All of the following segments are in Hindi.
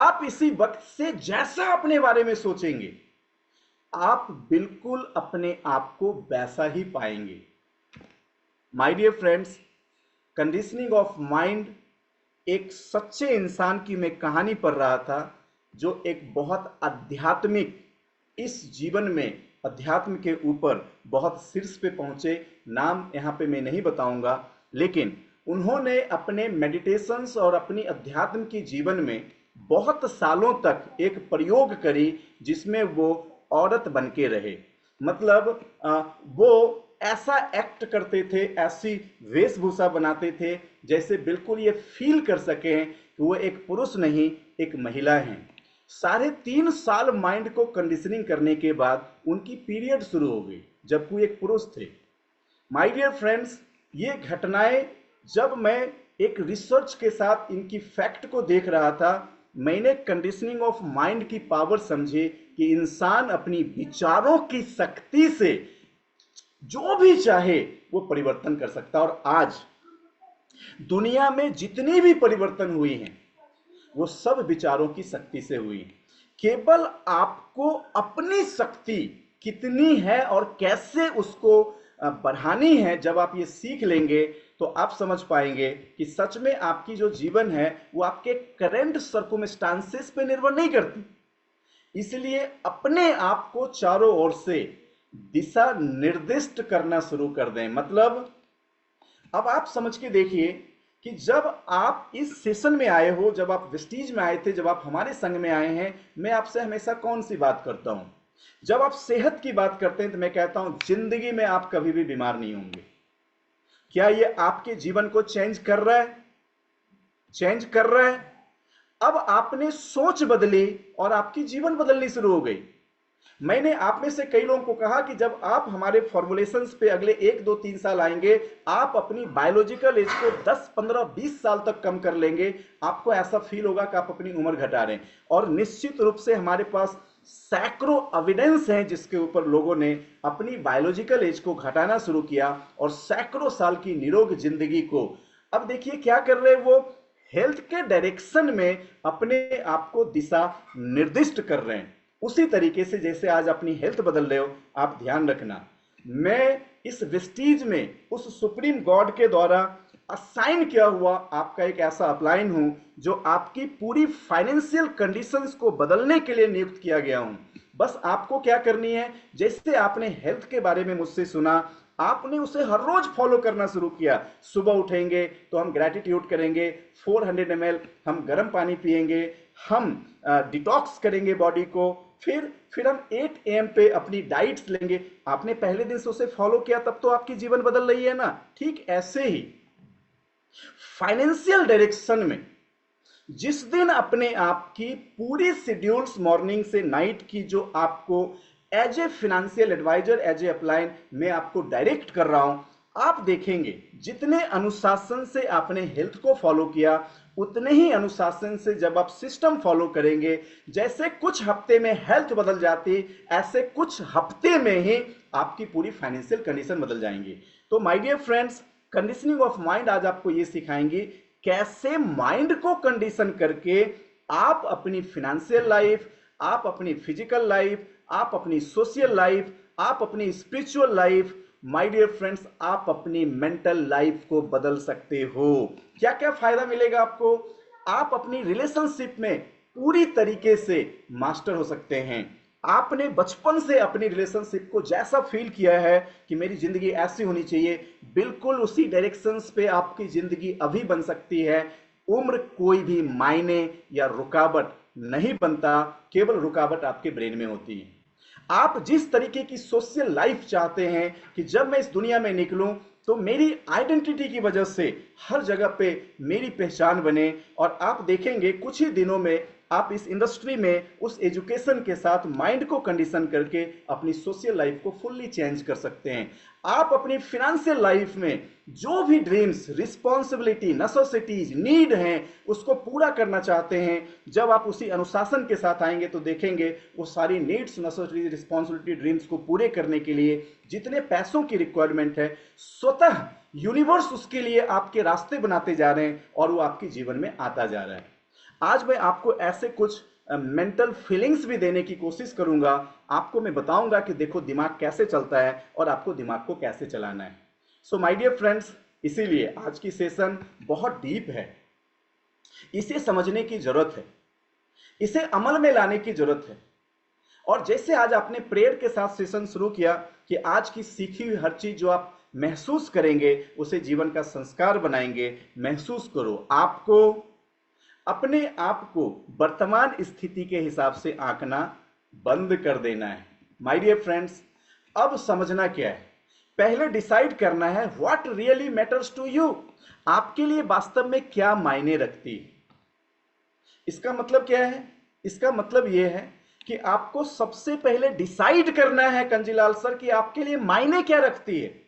आप इसी वक्त से जैसा अपने बारे में सोचेंगे, आप बिल्कुल अपने आप को वैसा ही पाएंगे। My dear friends, conditioning of mind एक सच्चे इंसान की मैं कहानी पढ़ रहा था, जो एक बहुत आध्यात्मिक, इस जीवन में अध्यात्म के ऊपर बहुत शीर्ष पे पहुंचे। नाम यहाँ पे मैं नहीं बताऊंगा, लेकिन उन्होंने अपने मेडिटेशंस और अपनी अध्यात्म के जीवन में बहुत सालों तक एक प्रयोग करी, जिसमें वो औरत बन के रहे। मतलब वो ऐसा एक्ट करते थे, ऐसी वेशभूषा बनाते थे, जैसे बिल्कुल ये फील कर सकें कि वो एक पुरुष नहीं, एक महिला हैं। 3.5 साल माइंड को कंडीशनिंग करने के बाद उनकी पीरियड शुरू हो गई, जबकि वो एक पुरुष थे। माय डियर फ्रेंड्स, ये घटनाएं जब मैं एक रिसर्च के साथ इनकी फैक्ट को देख रहा था, मैंने कंडीशनिंग ऑफ माइंड की पावर समझी कि इंसान अपनी विचारों की शक्ति से जो भी चाहे वो परिवर्तन कर सकता है। और आज दुनिया में जितनी भी परिवर्तन हुई हैं, वो सब विचारों की शक्ति से हुई। केवल आपको अपनी शक्ति कितनी है और कैसे उसको बढ़ानी है, जब आप ये सीख लेंगे तो आप समझ पाएंगे कि सच में आपकी जो जीवन है वो आपके करंट सर्कमस्टांसेस पे निर्भर नहीं करती। इसलिए अपने आप को चारों ओर से दिशा निर्दिष्ट करना शुरू कर दें। मतलब अब आप समझ के देखिए कि जब आप इस सेशन में आए हो, जब आप वेस्टीज में आए थे, जब आप हमारे संग में आए हैं, मैं आपसे हमेशा कौन सी बात करता हूं? जब आप सेहत की बात करते हैं तो मैं कहता हूं जिंदगी में आप कभी भी बीमार नहीं होंगे। क्या ये आपके जीवन को चेंज कर रहा है? चेंज कर रहा है। अब आपने सोच बदली और आपकी जीवन बदलनी शुरू हो गई। मैंने आप में से कई लोगों को कहा कि जब आप हमारे फॉर्मुलेशंस पे अगले 1 2 3 साल आएंगे, आप अपनी बायोलॉजिकल एज को 10 15 20 साल तक कम कर लेंगे। आपको ऐसा फील होगा कि आप अपनी उम्र घटा रहे हैं। और निश्चित रूप से हमारे पास सैकड़ों एविडेंस हैं जिसके ऊपर लोगों ने अपनी बायोलॉजिकल एज को घटाना शुरू किया और सैकड़ों साल की निरोग जिंदगी को, अब देखिए क्या कर रहे हैं वो, हेल्थ के डायरेक्शन में अपने आप को दिशा निर्दिष्ट कर रहे हैं। उसी तरीके से जैसे आज अपनी हेल्थ बदल रहे हो, आप ध्यान रखना, मैं इस वेस्टीज में उस सुप्रीम गॉड के द्वारा असाइन किया हुआ आपका एक ऐसा अपलाइन हूं, जो आपकी पूरी फाइनेंशियल कंडीशंस को बदलने के लिए नियुक्त किया गया हूं। बस आपको क्या करनी है, जैसे आपने हेल्थ के बारे में मुझसे सुना, आपने उसे हर रोज फॉलो करना शुरू किया। सुबह उठेंगे तो हम ग्रेटिट्यूड करेंगे, 400 ml हम गर्म पानी पिएंगे, हम डिटॉक्स करेंगे बॉडी को, फिर हम 8 AM पे अपनी डाइट्स लेंगे। आपने पहले दिन से उसे फॉलो किया, तब तो आपकी जीवन बदल रही है ना। ठीक ऐसे ही फाइनेंशियल डायरेक्शन में जिस दिन अपने आप की पूरी शेड्यूल्स मॉर्निंग से नाइट की जो आपको as a financial adviser, as a upline मैं आपको डायरेक्ट कर रहा हूं, आप देखेंगे जितने अनुशासन से आपने हेल्थ को फॉलो किया, उतने ही अनुशासन से जब आप सिस्टम फॉलो करेंगे, जैसे कुछ हफ्ते में हेल्थ बदल जाती, ऐसे कुछ हफ्ते में ही आपकी पूरी फाइनेंशियल कंडीशन बदल जाएंगी। तो my dear friends, conditioning of mind आज आपको ये सिखाएंगी कैसे माइंड को कंडीशन करके आप अपनी फाइनेंशियल लाइफ, आप अपनी फिजिकल लाइफ, आप अपनी सोशल लाइफ, आप अपनी spiritual life, my dear friends, आप अपनी मेंटल लाइफ को बदल सकते हो। क्या क्या फायदा मिलेगा आपको? आप अपनी रिलेशनशिप में पूरी तरीके से मास्टर हो सकते हैं। आपने बचपन से अपनी रिलेशनशिप को जैसा फील किया है कि मेरी जिंदगी ऐसी होनी चाहिए, बिल्कुल उसी डायरेक्शंस पे आपकी जिंदगी अभी बन सकती है। उम्र कोई भी मायने या रुकावट नहीं बनता, केवल रुकावट आपके ब्रेन में होती है। आप जिस तरीके की सोशल लाइफ चाहते हैं कि जब मैं इस दुनिया में निकलूं तो मेरी आइडेंटिटी की वजह से हर जगह पे मेरी पहचान बने, और आप देखेंगे कुछ ही दिनों में आप इस इंडस्ट्री में उस एजुकेशन के साथ माइंड को कंडीशन करके अपनी सोशल लाइफ को फुल्ली चेंज कर सकते हैं। आप अपनी फाइनेंशियल लाइफ में जो भी ड्रीम्स, रिस्पॉन्सिबिलिटी, नेसेसिटीज, नीड हैं, उसको पूरा करना चाहते हैं, जब आप उसी अनुशासन के साथ आएंगे तो देखेंगे वो सारी नीड्स, नेसेसिटीज, रिस्पॉन्सिबिलिटी, ड्रीम्स को पूरे करने के लिए जितने पैसों की रिक्वायरमेंट है, स्वतः यूनिवर्स उसके लिए आपके रास्ते बनाते जा रहे हैं और वो आपके जीवन में आता जा रहा है। आज मैं आपको ऐसे कुछ मेंटल फीलिंग्स भी देने की कोशिश करूंगा। आपको मैं बताऊंगा कि देखो दिमाग कैसे चलता है और आपको दिमाग को कैसे चलाना है। सो माय डियर फ्रेंड्स, इसीलिए आज की सेशन बहुत डीप है, इसे समझने की जरूरत है, इसे अमल में लाने की जरूरत है। और जैसे आज आपने प्रेयर के साथ सेशन शुरू किया कि आज की सीखी हुई हर चीज जो आप महसूस करेंगे उसे जीवन का संस्कार बनाएंगे। महसूस करो, आपको अपने आप को वर्तमान स्थिति के हिसाब से आंकना बंद कर देना है। माय डियर फ्रेंड्स, अब समझना क्या है, पहले डिसाइड करना है what really matters to you. आपके लिए वास्तव में क्या मायने रखती है। इसका मतलब क्या है? इसका मतलब यह है कि आपको सबसे पहले डिसाइड करना है कंजीलाल सर कि आपके लिए मायने क्या रखती है।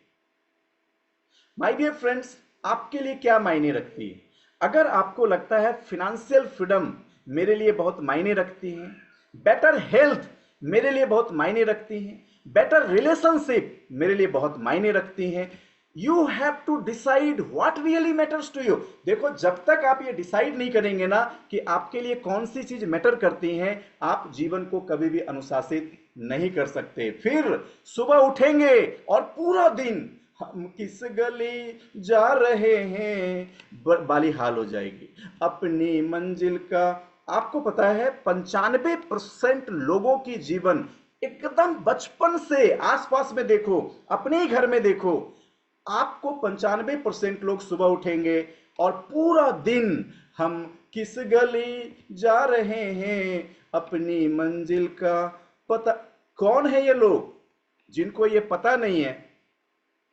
माय डियर फ्रेंड्स, आपके लिए क्या मायने रखती है? अगर आपको लगता है फिनेंशियल फ्रीडम मेरे लिए बहुत मायने रखती है, बेटर हेल्थ मेरे लिए बहुत मायने रखती है, बेटर रिलेशनशिप मेरे लिए बहुत मायने रखती हैं, you have to decide what really matters to you. देखो, जब तक आप ये डिसाइड नहीं करेंगे ना कि आपके लिए कौन सी चीज मैटर करती हैं, आप जीवन को कभी भी अनुशासित नहीं कर सकते। फिर सुबह उठेंगे और पूरा दिन हम किस गली जा रहे हैं बाली हाल हो जाएगी अपनी मंजिल का। आपको पता है 95% लोगों की जीवन एकदम बचपन से, आसपास में देखो, अपने ही घर में देखो, आपको 95% लोग सुबह उठेंगे और पूरा दिन हम किस गली जा रहे हैं अपनी मंजिल का पता। कौन है ये लोग जिनको ये पता नहीं है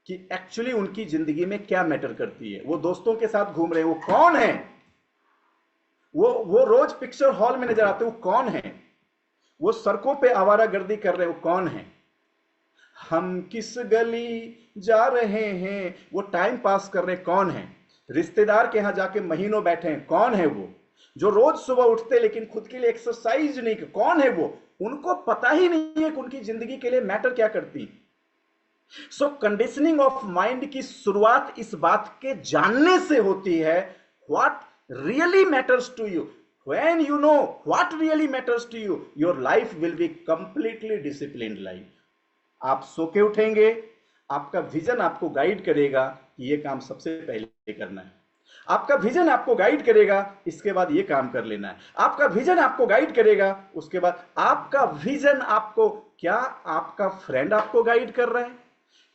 कि एक्चुअली उनकी जिंदगी में क्या मैटर करती है? वो दोस्तों के साथ घूम रहे हैं, वो कौन है? वो रोज पिक्चर हॉल में नजर आते, वो कौन है? वो सड़कों पे आवारागर्दी कर रहे, वो कौन है? हम किस गली जा रहे हैं, वो टाइम पास कर रहे, कौन है? रिश्तेदार के यहां जाके महीनों बैठे हैं, कौन है वो? जो रोज सुबह उठते लेकिन खुद के लिए एक्सरसाइज नहीं, कौन है वो? उनको पता ही नहीं है कि उनकी जिंदगी के लिए मैटर क्या करती। सो कंडीशनिंग ऑफ माइंड की शुरुआत इस बात के जानने से होती है what really matters to you. When you know what really matters to you, your life will be completely disciplined life. आप सो के उठेंगे, आपका विजन आपको गाइड करेगा कि ये काम सबसे पहले करना है। आपका विजन आपको गाइड करेगा, इसके बाद ये काम कर लेना है। आपका विजन आपको गाइड करेगा, उसके बाद आपका विजन आपको, क्या आपका फ्रेंड आपको गाइड कर रहा है?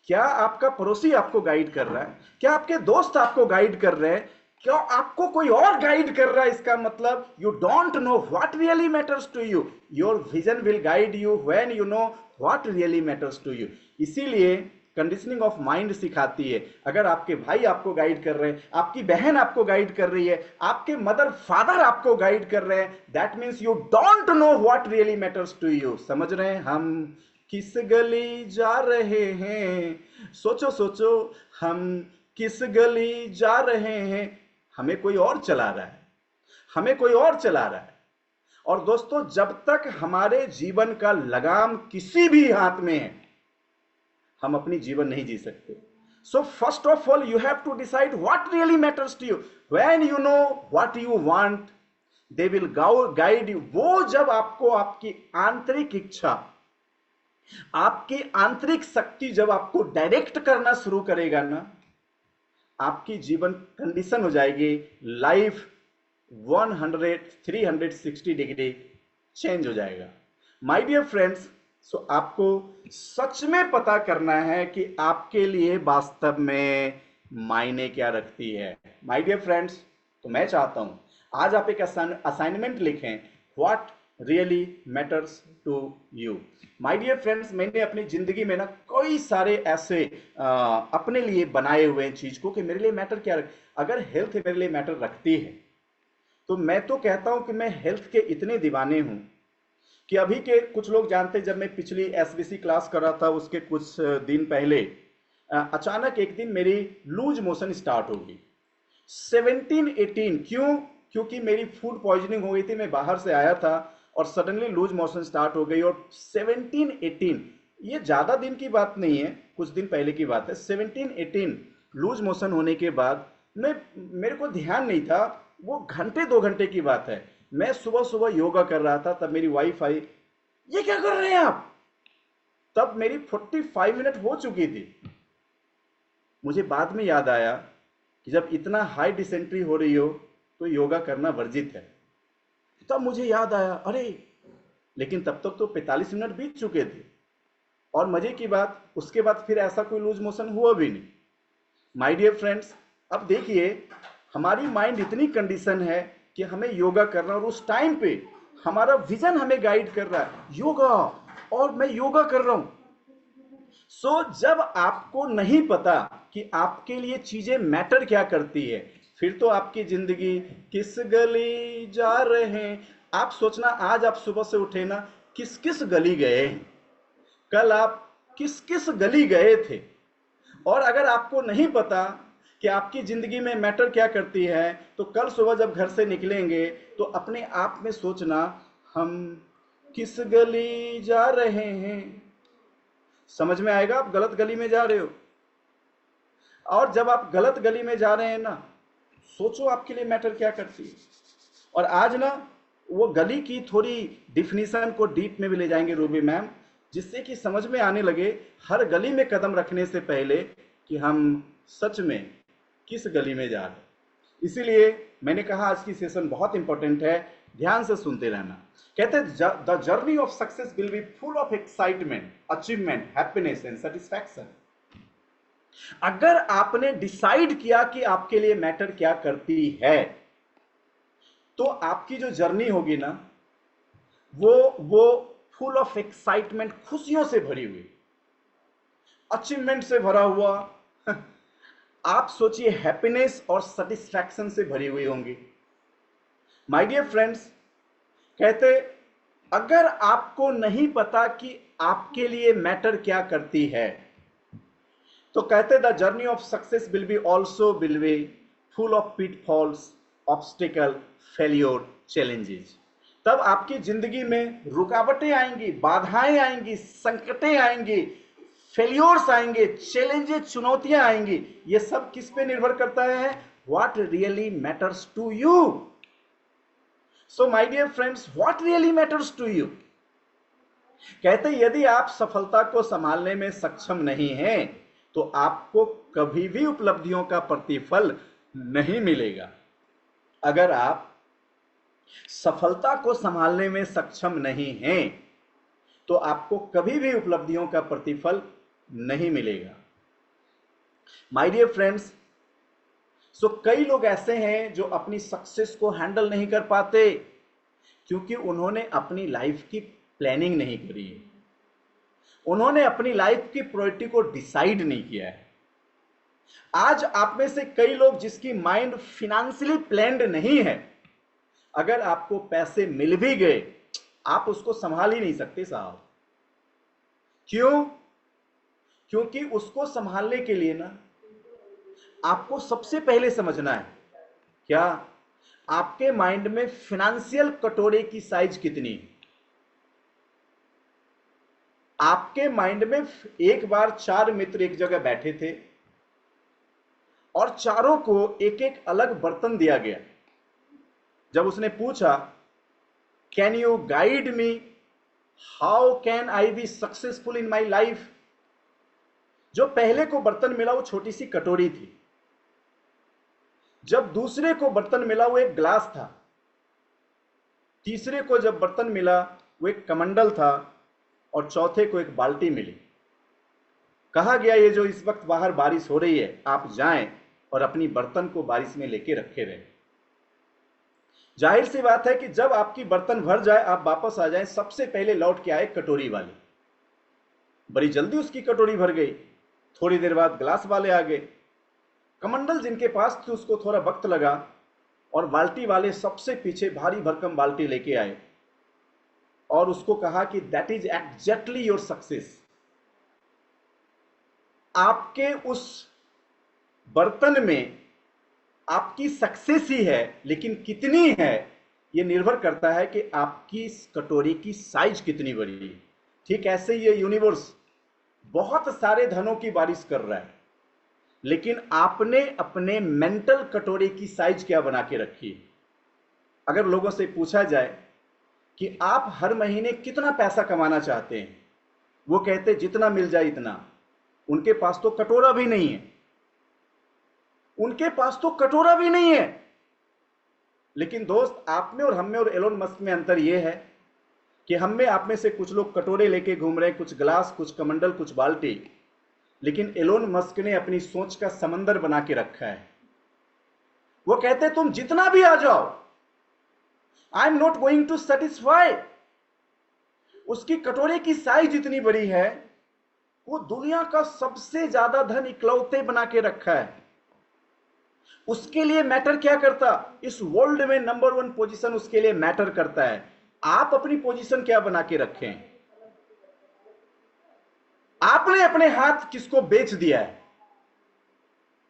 क्या आपका पड़ोसी आपको गाइड कर रहा है? क्या आपके दोस्त आपको गाइड कर रहे हैं? क्या आपको कोई और गाइड कर रहा है? इसका मतलब you don't know what really matters to you. Your vision will guide you when you know what really matters to you. इसीलिए कंडीशनिंग ऑफ माइंड सिखाती है, अगर आपके भाई आपको गाइड कर रहे हैं, आपकी बहन आपको गाइड कर रही है, आपके मदर फादर आपको गाइड कर रहे हैं, that means you don't know what really matters to you. समझ रहे हैं? हम किस गली जा रहे हैं, सोचो सोचो, हम किस गली जा रहे हैं। हमें कोई और चला रहा है, हमें कोई और चला रहा है। और दोस्तों, जब तक हमारे जीवन का लगाम किसी भी हाथ में है, हम अपनी जीवन नहीं जी सकते। So first of all you have to decide what really matters to you. When you know what you want, they will guide you. वो जब आपको आपकी आंतरिक इच्छा, आपकी आंतरिक शक्ति जब आपको डायरेक्ट करना शुरू करेगा ना, आपकी जीवन कंडीशन हो जाएगी, लाइफ 360 डिग्री चेंज हो जाएगा। माय डियर फ्रेंड्स, सो आपको सच में पता करना है कि आपके लिए वास्तव में मायने क्या रखती है। माय डियर फ्रेंड्स, तो मैं चाहता हूं आज आप एक असाइनमेंट लिखें, what really matters to you. My dear friends, मैंने अपनी जिंदगी में ना कई सारे ऐसे अपने लिए बनाए हुए चीज को कि मेरे लिए मैटर क्या रख। अगर हेल्थ मेरे लिए मैटर रखती है तो मैं तो कहता हूं कि मैं हेल्थ के इतने दीवाने हूं कि अभी के कुछ लोग जानते हैं, जब मैं पिछली एसबीसी क्लास कर रहा था उसके कुछ दिन पहले अचानक एक दिन मेरी लूज मोशन स्टार्ट हो गई 17-18। क्यों? क्योंकि मेरी फूड पॉइजनिंग हो गई थी, मैं बाहर से आया था और सडनली लूज मोशन स्टार्ट हो गई। और 17-18, ये ज्यादा दिन की बात नहीं है, कुछ दिन पहले की बात है। 17-18 लूज मोशन होने के बाद मेरे को ध्यान नहीं था, वो घंटे 2 घंटे की बात है। मैं सुबह सुबह योगा कर रहा था, तब मेरी वाइफ आई, ये क्या कर रहे हैं आप? तब मेरी 45 मिनट हो चुकी थी। मुझे बाद में याद आया कि जब इतना हाई डिसेंट्री हो रही हो तो योगा करना वर्जित है। तब मुझे याद आया, अरे लेकिन तब तक तो 45 मिनट बीत चुके थे। और मजे की बात, उसके बाद फिर ऐसा कोई लूज मोशन हुआ भी नहीं। माय डियर फ्रेंड्स, अब देखिए हमारी माइंड इतनी कंडीशन है कि हमें योगा करना, और उस टाइम पे हमारा विजन हमें गाइड कर रहा है योगा, और मैं योगा कर रहा हूं। जब आपको नहीं पता कि आपके लिए चीजें मैटर क्या करती है, फिर तो आपकी जिंदगी किस गली जा रहे हैं। आप सोचना, आज आप सुबह से उठे ना, किस किस गली गए हैं, कल आप किस किस गली गए थे। और अगर आपको नहीं पता कि आपकी जिंदगी में मैटर क्या करती है, तो कल सुबह जब घर से निकलेंगे तो अपने आप में सोचना, हम किस गली जा रहे हैं। समझ में आएगा आप गलत गली में जा रहे हो। और जब आप गलत गली में जा रहे हैं ना, सोचो आपके लिए मैटर क्या करती है। और आज ना वो गली की थोड़ी डिफिनीशन को डीप में भी ले जाएंगे रूबी मैम, जिससे कि समझ में आने लगे हर गली में कदम रखने से पहले कि हम सच में किस गली में जा रहे हैं। इसीलिए मैंने कहा आज की सेशन बहुत इंपॉर्टेंट है, ध्यान से सुनते रहना। कहते हैं the journey of success will be full of excitement, achievement, happiness and satisfaction. अगर आपने डिसाइड किया कि आपके लिए मैटर क्या करती है, तो आपकी जो जर्नी होगी ना, वो फुल ऑफ एक्साइटमेंट, खुशियों से भरी हुई, अचीवमेंट से भरा हुआ, आप सोचिए हैप्पीनेस और सेटिस्फैक्शन से भरी हुई होंगी। माय डियर फ्रेंड्स, कहते अगर आपको नहीं पता कि आपके लिए मैटर क्या करती है, तो कहते the journey of success will be also will be full of pitfalls, obstacle, failure, challenges. तब आपकी जिंदगी में रुकावटें आएंगी, बाधाएं आएंगी, संकटें आएंगी, फेल्योर्स आएंगे, चैलेंजेस, चुनौतियां आएंगी। ये सब किस पे निर्भर करता है? What really matters to you. So my dear friends, what really matters to you. कहते यदि आप सफलता को संभालने में सक्षम नहीं हैं, तो आपको कभी भी उपलब्धियों का प्रतिफल नहीं मिलेगा। अगर आप सफलता को संभालने में सक्षम नहीं हैं, तो आपको कभी भी उपलब्धियों का प्रतिफल नहीं मिलेगा। माय डियर फ्रेंड्स, कई लोग ऐसे हैं जो अपनी सक्सेस को हैंडल नहीं कर पाते, क्योंकि उन्होंने अपनी लाइफ की प्लानिंग नहीं करी है, उन्होंने अपनी लाइफ की प्रायोरिटी को डिसाइड नहीं किया है। आज आप में से कई लोग जिसकी माइंड फिनेंशियली प्लान्ड नहीं है, अगर आपको पैसे मिल भी गए, आप उसको संभाल ही नहीं सकते साहब। क्यों? क्योंकि उसको संभालने के लिए ना, आपको सबसे पहले समझना है क्या, आपके माइंड में फिनेंशियल कटोरे की साइज कितनी है। आपके माइंड में एक बार 4 मित्र एक जगह बैठे थे और चारों को एक एक अलग बर्तन दिया गया। जब उसने पूछा, can you guide me, how can I be successful in my life, जो पहले को बर्तन मिला वो छोटी सी कटोरी थी, जब दूसरे को बर्तन मिला वो एक ग्लास था, तीसरे को जब बर्तन मिला वो एक कमंडल था, और चौथे को एक बाल्टी मिली। कहा गया ये जो इस वक्त बाहर बारिश हो रही है, आप जाएं और अपनी बर्तन को बारिश में लेके रखे रहें। जाहिर सी बात है कि जब आपकी बर्तन भर जाए, आप वापस आ जाएं, सबसे पहले लौट के आए कटोरी वाले। बड़ी जल्दी उसकी कटोरी भर गई। थोड़ी देर बाद ग्लास वाले आ गए। कमंडल जिनके पास थी उसको थोड़ा वक्त लगा, और बाल्टी वाले सबसे पीछे भारी भरकम बाल्टी लेके आए और उसको कहा कि that is exactly your success. आपके उस बर्तन में आपकी सक्सेस ही है, लेकिन कितनी है ये निर्भर करता है कि आपकी कटोरी की साइज कितनी बड़ी है। ठीक ऐसे ये यूनिवर्स बहुत सारे धनों की बारिश कर रहा है, लेकिन आपने अपने मेंटल कटोरी की साइज क्या बना के रखी है। अगर लोगों से पूछा जाए कि आप हर महीने कितना पैसा कमाना चाहते हैं, वो कहते जितना मिल जाए इतना। उनके पास तो कटोरा भी नहीं है, उनके पास तो कटोरा भी नहीं है। लेकिन दोस्त, आप में और हम में और एलोन मस्क में अंतर यह है कि हम में, आप में से कुछ लोग कटोरे लेके घूम रहे हैं, कुछ गिलास, कुछ कमंडल, कुछ बाल्टी। लेकिन एलोन मस्क ने अपनी सोच का समंदर बना के रखा है। वो कहते तुम जितना भी आ जाओ, I am not going to satisfy. उसकी कटोरे की साइज इतनी बड़ी है, वो दुनिया का सबसे ज्यादा धन इकलौते बना के रखा है। उसके लिए मैटर क्या करता? इस वर्ल्ड में नंबर 1 पोजीशन उसके लिए मैटर करता है। आप अपनी पोजीशन क्या बना के रखें? आपने अपने हाथ किसको बेच दिया है?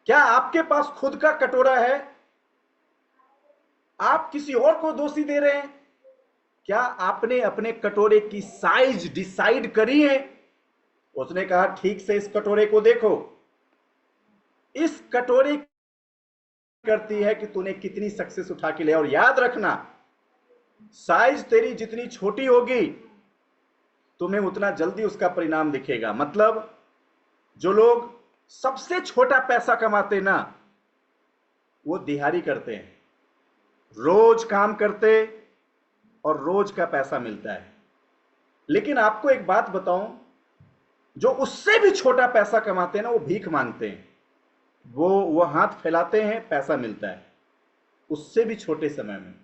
क्या आपके पास खुद का कटोरा है? आप किसी और को दोषी दे रहे हैं? क्या आपने अपने कटोरे की साइज डिसाइड करी है? उसने कहा ठीक से इस कटोरे को देखो, इस कटोरे करती है कि तूने कितनी सक्सेस उठा के लिया। और याद रखना, साइज तेरी जितनी छोटी होगी, तुम्हें उतना जल्दी उसका परिणाम दिखेगा। मतलब जो लोग सबसे छोटा पैसा कमाते ना, वो दिहाड़ी करते हैं, रोज काम करते और रोज का पैसा मिलता है। लेकिन आपको एक बात बताऊं, जो उससे भी छोटा पैसा कमाते हैं ना, वो भीख मांगते हैं। वो हाथ फैलाते हैं, पैसा मिलता है उससे भी छोटे समय में।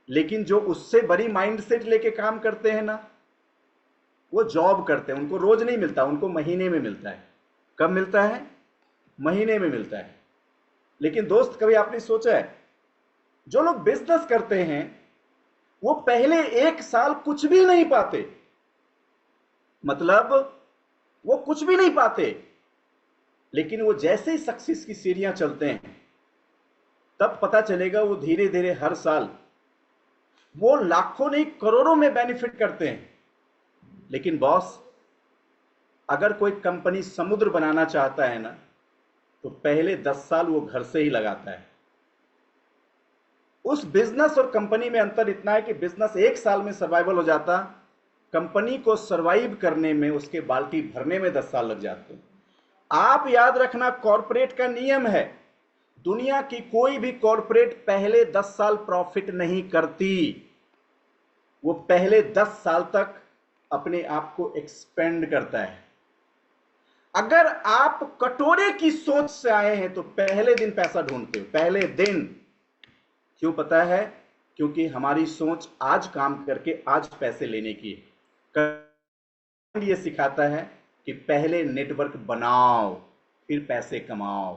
लेकिन जो उससे बड़ी माइंडसेट लेके काम करते हैं ना, वो जॉब करते हैं। उनको रोज नहीं मिलता, उनको महीने में मिलता है। कब मिलता है? महीने में मिलता है। लेकिन दोस्त, कभी आपने सोचा है, जो लोग बिजनेस करते हैं वो पहले 1 साल कुछ भी नहीं पाते। मतलब वो कुछ भी नहीं पाते, लेकिन वो जैसे ही सक्सेस की सीढ़ियां चलते हैं, तब पता चलेगा वो धीरे धीरे हर साल वो लाखों नहीं करोड़ों में बेनिफिट करते हैं। लेकिन बॉस, अगर कोई कंपनी समुद्र बनाना चाहता है ना, तो पहले 10 साल वो घर से ही लगाता है। उस बिजनेस और कंपनी में अंतर इतना है कि बिजनेस 1 साल में सर्वाइवल हो जाता, कंपनी को सर्वाइव करने में, उसके बाल्टी भरने में 10 साल लग जाते। आप याद रखना, कॉर्पोरेट का नियम है, दुनिया की कोई भी कॉर्पोरेट पहले 10 साल प्रॉफिट नहीं करती। वो पहले 10 साल तक अपने आप को एक्सपेंड करता है। अगर आप कटोरे की सोच से आए हैं तो पहले दिन पैसा ढूंढते हो, पहले दिन। क्यों पता है? क्योंकि हमारी सोच आज काम करके आज पैसे लेने की है। ये सिखाता है कि पहले नेटवर्क बनाओ, फिर पैसे कमाओ।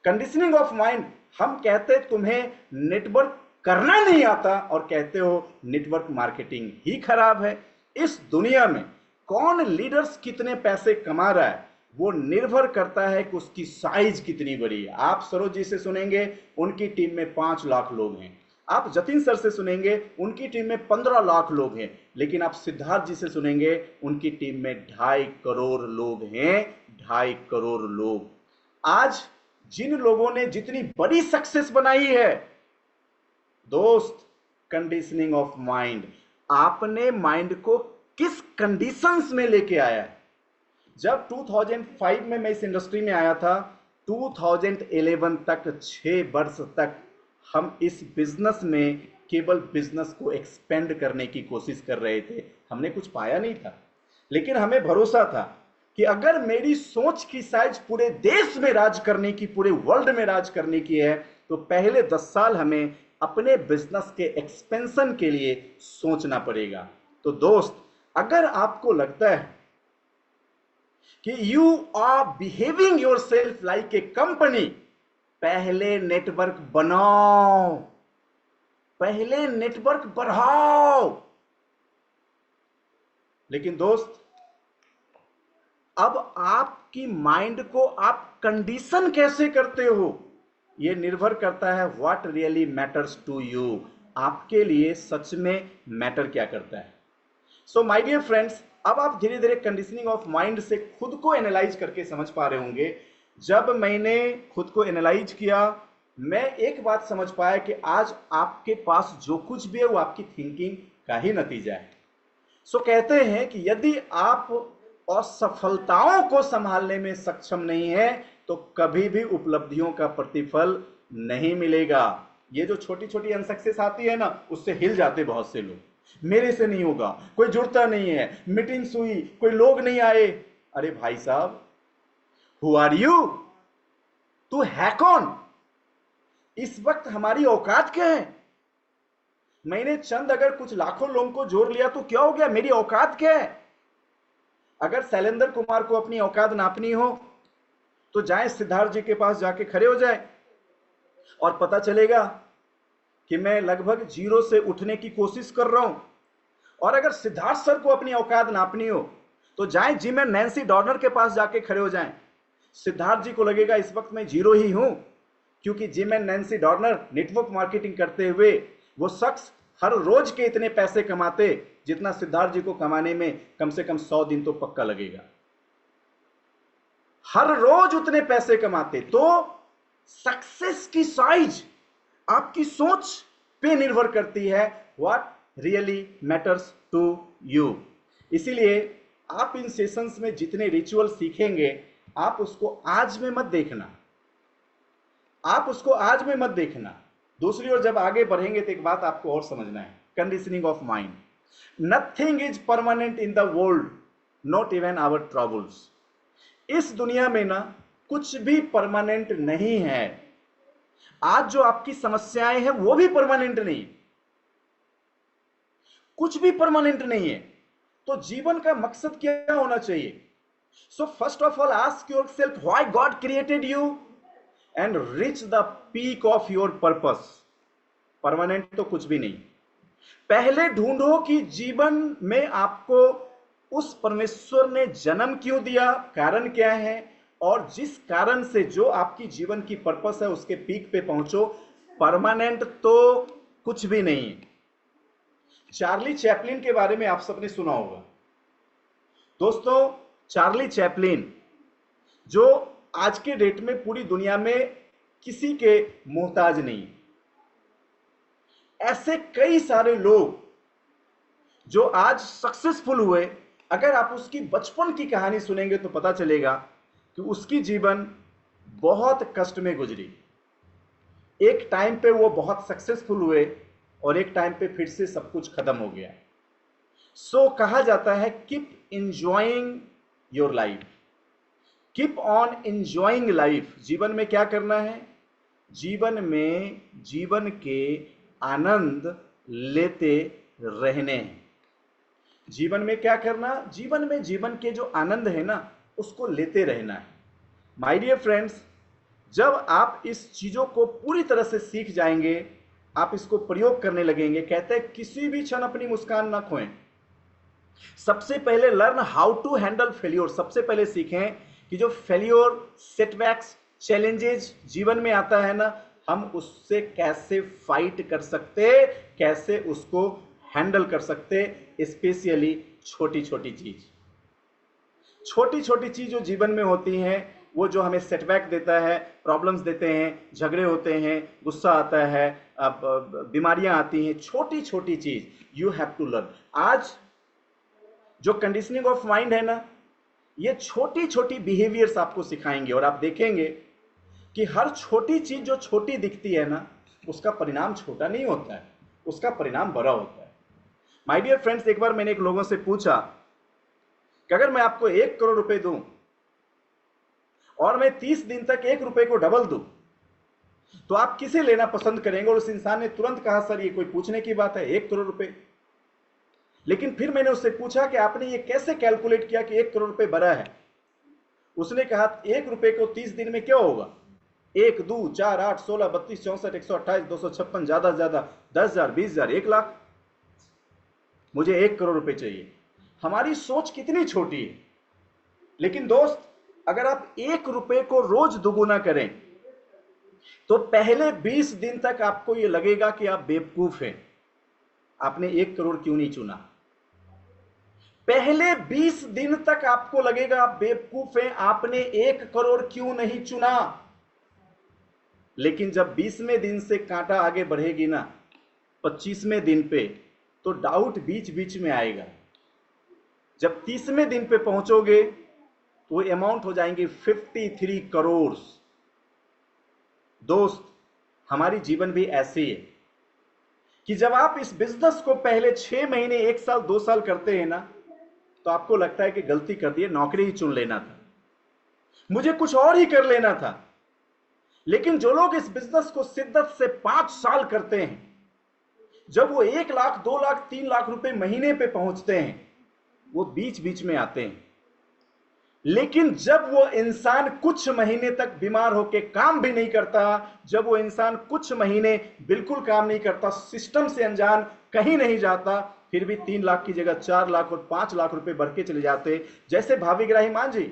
कंडीशनिंग ऑफ माइंड, हम कहते तुम्हें नेटवर्क करना नहीं आता और कहते हो नेटवर्क मार्केटिंग ही खराब है। इस दुनिया में कौन लीडर्स कितने पैसे कमा रहा है, वो निर्भर करता है कि उसकी साइज कितनी बड़ी है। आप सरोज जी से सुनेंगे, उनकी टीम में 5 लाख लोग हैं। आप जतिन सर से सुनेंगे, उनकी टीम में 15 लाख लोग हैं। लेकिन आप सिद्धार्थ जी से सुनेंगे, उनकी टीम में 2.5 करोड़ लोग हैं। 2.5 करोड़ लोग। आज जिन लोगों ने जितनी बड़ी सक्सेस बनाई है, दोस्त, कंडीशनिंग ऑफ माइंड। आपने माइंड को किस कंडीशंस में लेके आया है? जब 2005 में मैं इस इंडस्ट्री में आया था, 2011 तक, 6 वर्ष तक हम इस बिजनेस में केवल बिजनेस को एक्सपेंड करने की कोशिश कर रहे थे। हमने कुछ पाया नहीं था, लेकिन हमें भरोसा था कि अगर मेरी सोच की साइज पूरे देश में राज करने की, पूरे वर्ल्ड में राज करने की है, तो पहले 10 साल हमें अपने बिजनेस के एक्सपेंशन के लिए सोचना पड़ेगा। तो दोस्त, अगर आपको लगता है कि you are behaving yourself like a company, पहले नेटवर्क बनाओ, पहले नेटवर्क बढ़ाओ। लेकिन दोस्त, अब आपकी माइंड को आप कंडीशन कैसे करते हो, यह निर्भर करता है what really matters to you. आपके लिए सच में मैटर क्या करता है। सो माय डियर फ्रेंड्स, अब आप धीरे धीरे कंडीशनिंग ऑफ माइंड से खुद को एनालाइज करके समझ पा रहे होंगे। जब मैंने खुद को एनालाइज किया मैं एक बात समझ पाया कि आज आपके पास जो कुछ भी है वो आपकी थिंकिंग का ही नतीजा है। सो कहते हैं कि यदि आप असफलताओं को संभालने में सक्षम नहीं है तो कभी भी उपलब्धियों का प्रतिफल नहीं मिलेगा। ये जो छोटी छोटी अनसक्सेस आती है ना, उससे हिल जाते बहुत से लोग, मेरे से नहीं होगा, कोई जुड़ता नहीं है, मीटिंग्स हुई कोई लोग नहीं आए। अरे भाई साहब, हु आर यू? तू है कौन? इस वक्त हमारी औकात क्या है? मैंने चंद अगर कुछ लाखों लोगों को जोड़ लिया तो क्या हो गया? मेरी औकात क्या है? अगर शैलेंद्र कुमार को अपनी औकात नापनी हो तो जाए सिद्धार्थ जी के पास जाके खड़े हो जाए और पता चलेगा कि मैं लगभग जीरो से उठने की कोशिश कर रहा हूं। और अगर सिद्धार्थ सर को अपनी औकात नापनी हो तो जाए जिम एंड नैन्सी डॉर्नर के पास जाके खड़े हो जाएं। सिद्धार्थ जी को लगेगा इस वक्त मैं जीरो ही हूं, क्योंकि Jim and Nancy Dorner network marketing करते हुए वो शख्स हर रोज के इतने पैसे कमाते जितना सिद्धार्थ जी को कमाने में कम से कम 100 दिन तो पक्का लगेगा। हर रोज उतने पैसे कमाते। तो सक्सेस की साइज आपकी सोच पे निर्भर करती है, what really matters to you. इसीलिए आप इन सेशंस में जितने रिचुअल सीखेंगे आप उसको आज में मत देखना, आप उसको आज में मत देखना। दूसरी ओर जब आगे बढ़ेंगे तो एक बात आपको और समझना है, conditioning of mind. Nothing is permanent in the world, not even our troubles. इस दुनिया में ना कुछ भी परमानेंट नहीं है। आज जो आपकी समस्याएं हैं वो भी परमानेंट नहीं, कुछ भी परमानेंट नहीं है। तो जीवन का मकसद क्या होना चाहिए? सो first of all ask yourself why God created you and reach the peak of your purpose. Permanent तो कुछ भी नहीं। पहले ढूंढो कि जीवन में आपको उस परमेश्वर ने जन्म क्यों दिया, कारण क्या है, और जिस कारण से जो आपकी जीवन की पर्पस है उसके पीक पे पहुंचो। परमानेंट तो कुछ भी नहीं। चार्ली चैपलिन के बारे में आप सबने सुना होगा। दोस्तों, चार्ली चैपलिन जो आज के डेट में पूरी दुनिया में किसी के मोहताज नहीं, ऐसे कई सारे लोग जो आज सक्सेसफुल हुए, अगर आप उसकी बचपन की कहानी सुनेंगे तो पता चलेगा कि उसकी जीवन बहुत कष्ट में गुजरी। एक टाइम पे वो बहुत सक्सेसफुल हुए और एक टाइम पे फिर से सब कुछ खत्म हो गया। सो कहा जाता है keep enjoying your life, keep on enjoying life. जीवन में क्या करना है? जीवन में जीवन के आनंद लेते रहने हैं। जीवन में क्या करना? जीवन में जीवन के जो आनंद है ना उसको लेते रहना है। माय डियर फ्रेंड्स, जब आप इस चीजों को पूरी तरह से सीख जाएंगे, आप इसको प्रयोग करने लगेंगे। कहते हैं किसी भी क्षण अपनी मुस्कान ना खोएं। सबसे पहले learn how to handle failure. सबसे पहले सीखें कि जो फेल्योर, सेटबैक्स, चैलेंजेस जीवन में आता है ना, हम उससे कैसे फाइट कर सकते, कैसे उसको हैंडल कर सकते। स्पेशली छोटी छोटी चीज, छोटी छोटी चीज जो जीवन में होती हैं, वो जो हमें सेटबैक देता है, प्रॉब्लम्स देते हैं, झगड़े होते हैं, गुस्सा आता है, बीमारियां आती हैं, छोटी छोटी चीज यू हैव टू लर्न। आज जो कंडीशनिंग ऑफ माइंड है ना, ये छोटी छोटी बिहेवियर्स आपको सिखाएंगे और आप देखेंगे कि हर छोटी चीज जो छोटी दिखती है ना, उसका परिणाम छोटा नहीं होता है, उसका परिणाम बड़ा होता है। माय डियर फ्रेंड्स, एक बार मैंने एक लोगों से पूछा कि अगर मैं आपको 1 करोड़ रुपए दूं और मैं 30 दिन तक 1 रुपए को डबल दूं तो आप किसे लेना पसंद करेंगे? और उस इंसान ने तुरंत कहा सर ये कोई पूछने की बात है, 1 करोड़ रुपए। लेकिन फिर मैंने उससे पूछा कि आपने ये कैसे कैलकुलेट किया कि 1 करोड़ रुपए बड़ा है? उसने कहा 1 रुपए को 30 दिन में क्या होगा? 1, 2, 4, 8, 16, 32, 64, 128, 256, ज्यादा से ज्यादा 10,000, 20,000, 1 लाख। मुझे 1 करोड़ रुपए चाहिए। हमारी सोच कितनी छोटी है। लेकिन दोस्त, अगर आप 1 रुपए को रोज दुगुना करें तो पहले 20 दिन तक आपको यह लगेगा कि आप बेवकूफ हैं, आपने 1 करोड़ क्यों नहीं चुना। पहले 20 दिन तक आपको लगेगा आप बेवकूफ हैं, आपने 1 करोड़ क्यों नहीं चुना। लेकिन जब 20वें दिन से कांटा आगे बढ़ेगी ना 25वें दिन पे, तो डाउट बीच बीच में आएगा। जब 30वें दिन पे पहुंचोगे तो वो अमाउंट हो जाएंगे 53 करोड़। दोस्त, हमारी जीवन भी ऐसे ही है कि जब आप इस बिजनेस को पहले 6 महीने, 1 साल, 2 साल करते हैं ना, तो आपको लगता है कि गलती कर दी है, नौकरी ही चुन लेना था, मुझे कुछ और ही कर लेना था। लेकिन जो लोग इस बिजनेस को शिद्दत से 5 साल करते हैं, जब वो 1 लाख, 2 लाख, 3 लाख रुपए महीने पे पहुंचते हैं, वो बीच बीच में आते हैं। लेकिन जब वो इंसान कुछ महीने तक बीमार होकर काम भी नहीं करता, जब वो इंसान कुछ महीने बिल्कुल काम नहीं करता, सिस्टम से अनजान, कहीं नहीं जाता, फिर भी 3 लाख की जगह 4 लाख और 5 लाख रुपए बढ़ के चले जाते। जैसे भाविग्राही मान जी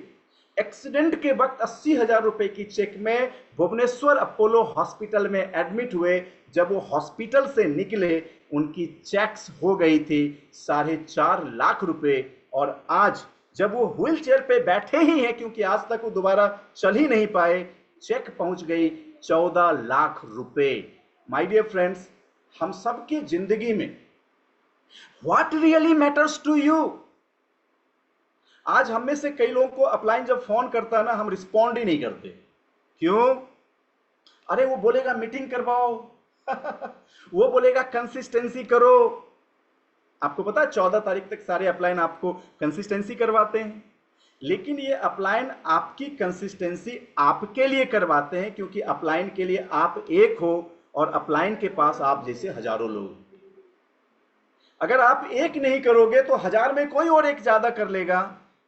एक्सीडेंट के वक्त 80,000 रुपए की चेक में भुवनेश्वर अपोलो हॉस्पिटल में एडमिट हुए। जब वो हॉस्पिटल से निकले, उनकी चेक्स हो गई थी 4.5 लाख रुपए, और आज जब वो व्हील चेयर पे बैठे ही हैं, क्योंकि आज तक वो दोबारा चल ही नहीं पाए, चेक पहुंच गई 14 लाख रुपए। माय डियर फ्रेंड्स, हम सबकी जिंदगी में what really matters to you. आज हम में से कई लोगों को अपलाइन जब फोन करता है ना, हम रिस्पॉन्ड ही नहीं करते। क्यों? अरे वो बोलेगा मीटिंग करवाओ वो बोलेगा कंसिस्टेंसी करो। आपको पता है 14 तारीख तक सारे अपलाइन आपको कंसिस्टेंसी करवाते हैं, लेकिन ये अपलाइन आपकी कंसिस्टेंसी आपके लिए करवाते हैं, क्योंकि अपलाइन के लिए आप एक हो और अपलाइन के पास आप जैसे हजारों लोग। अगर आप एक नहीं करोगे तो 1000 में कोई और एक ज्यादा कर लेगा,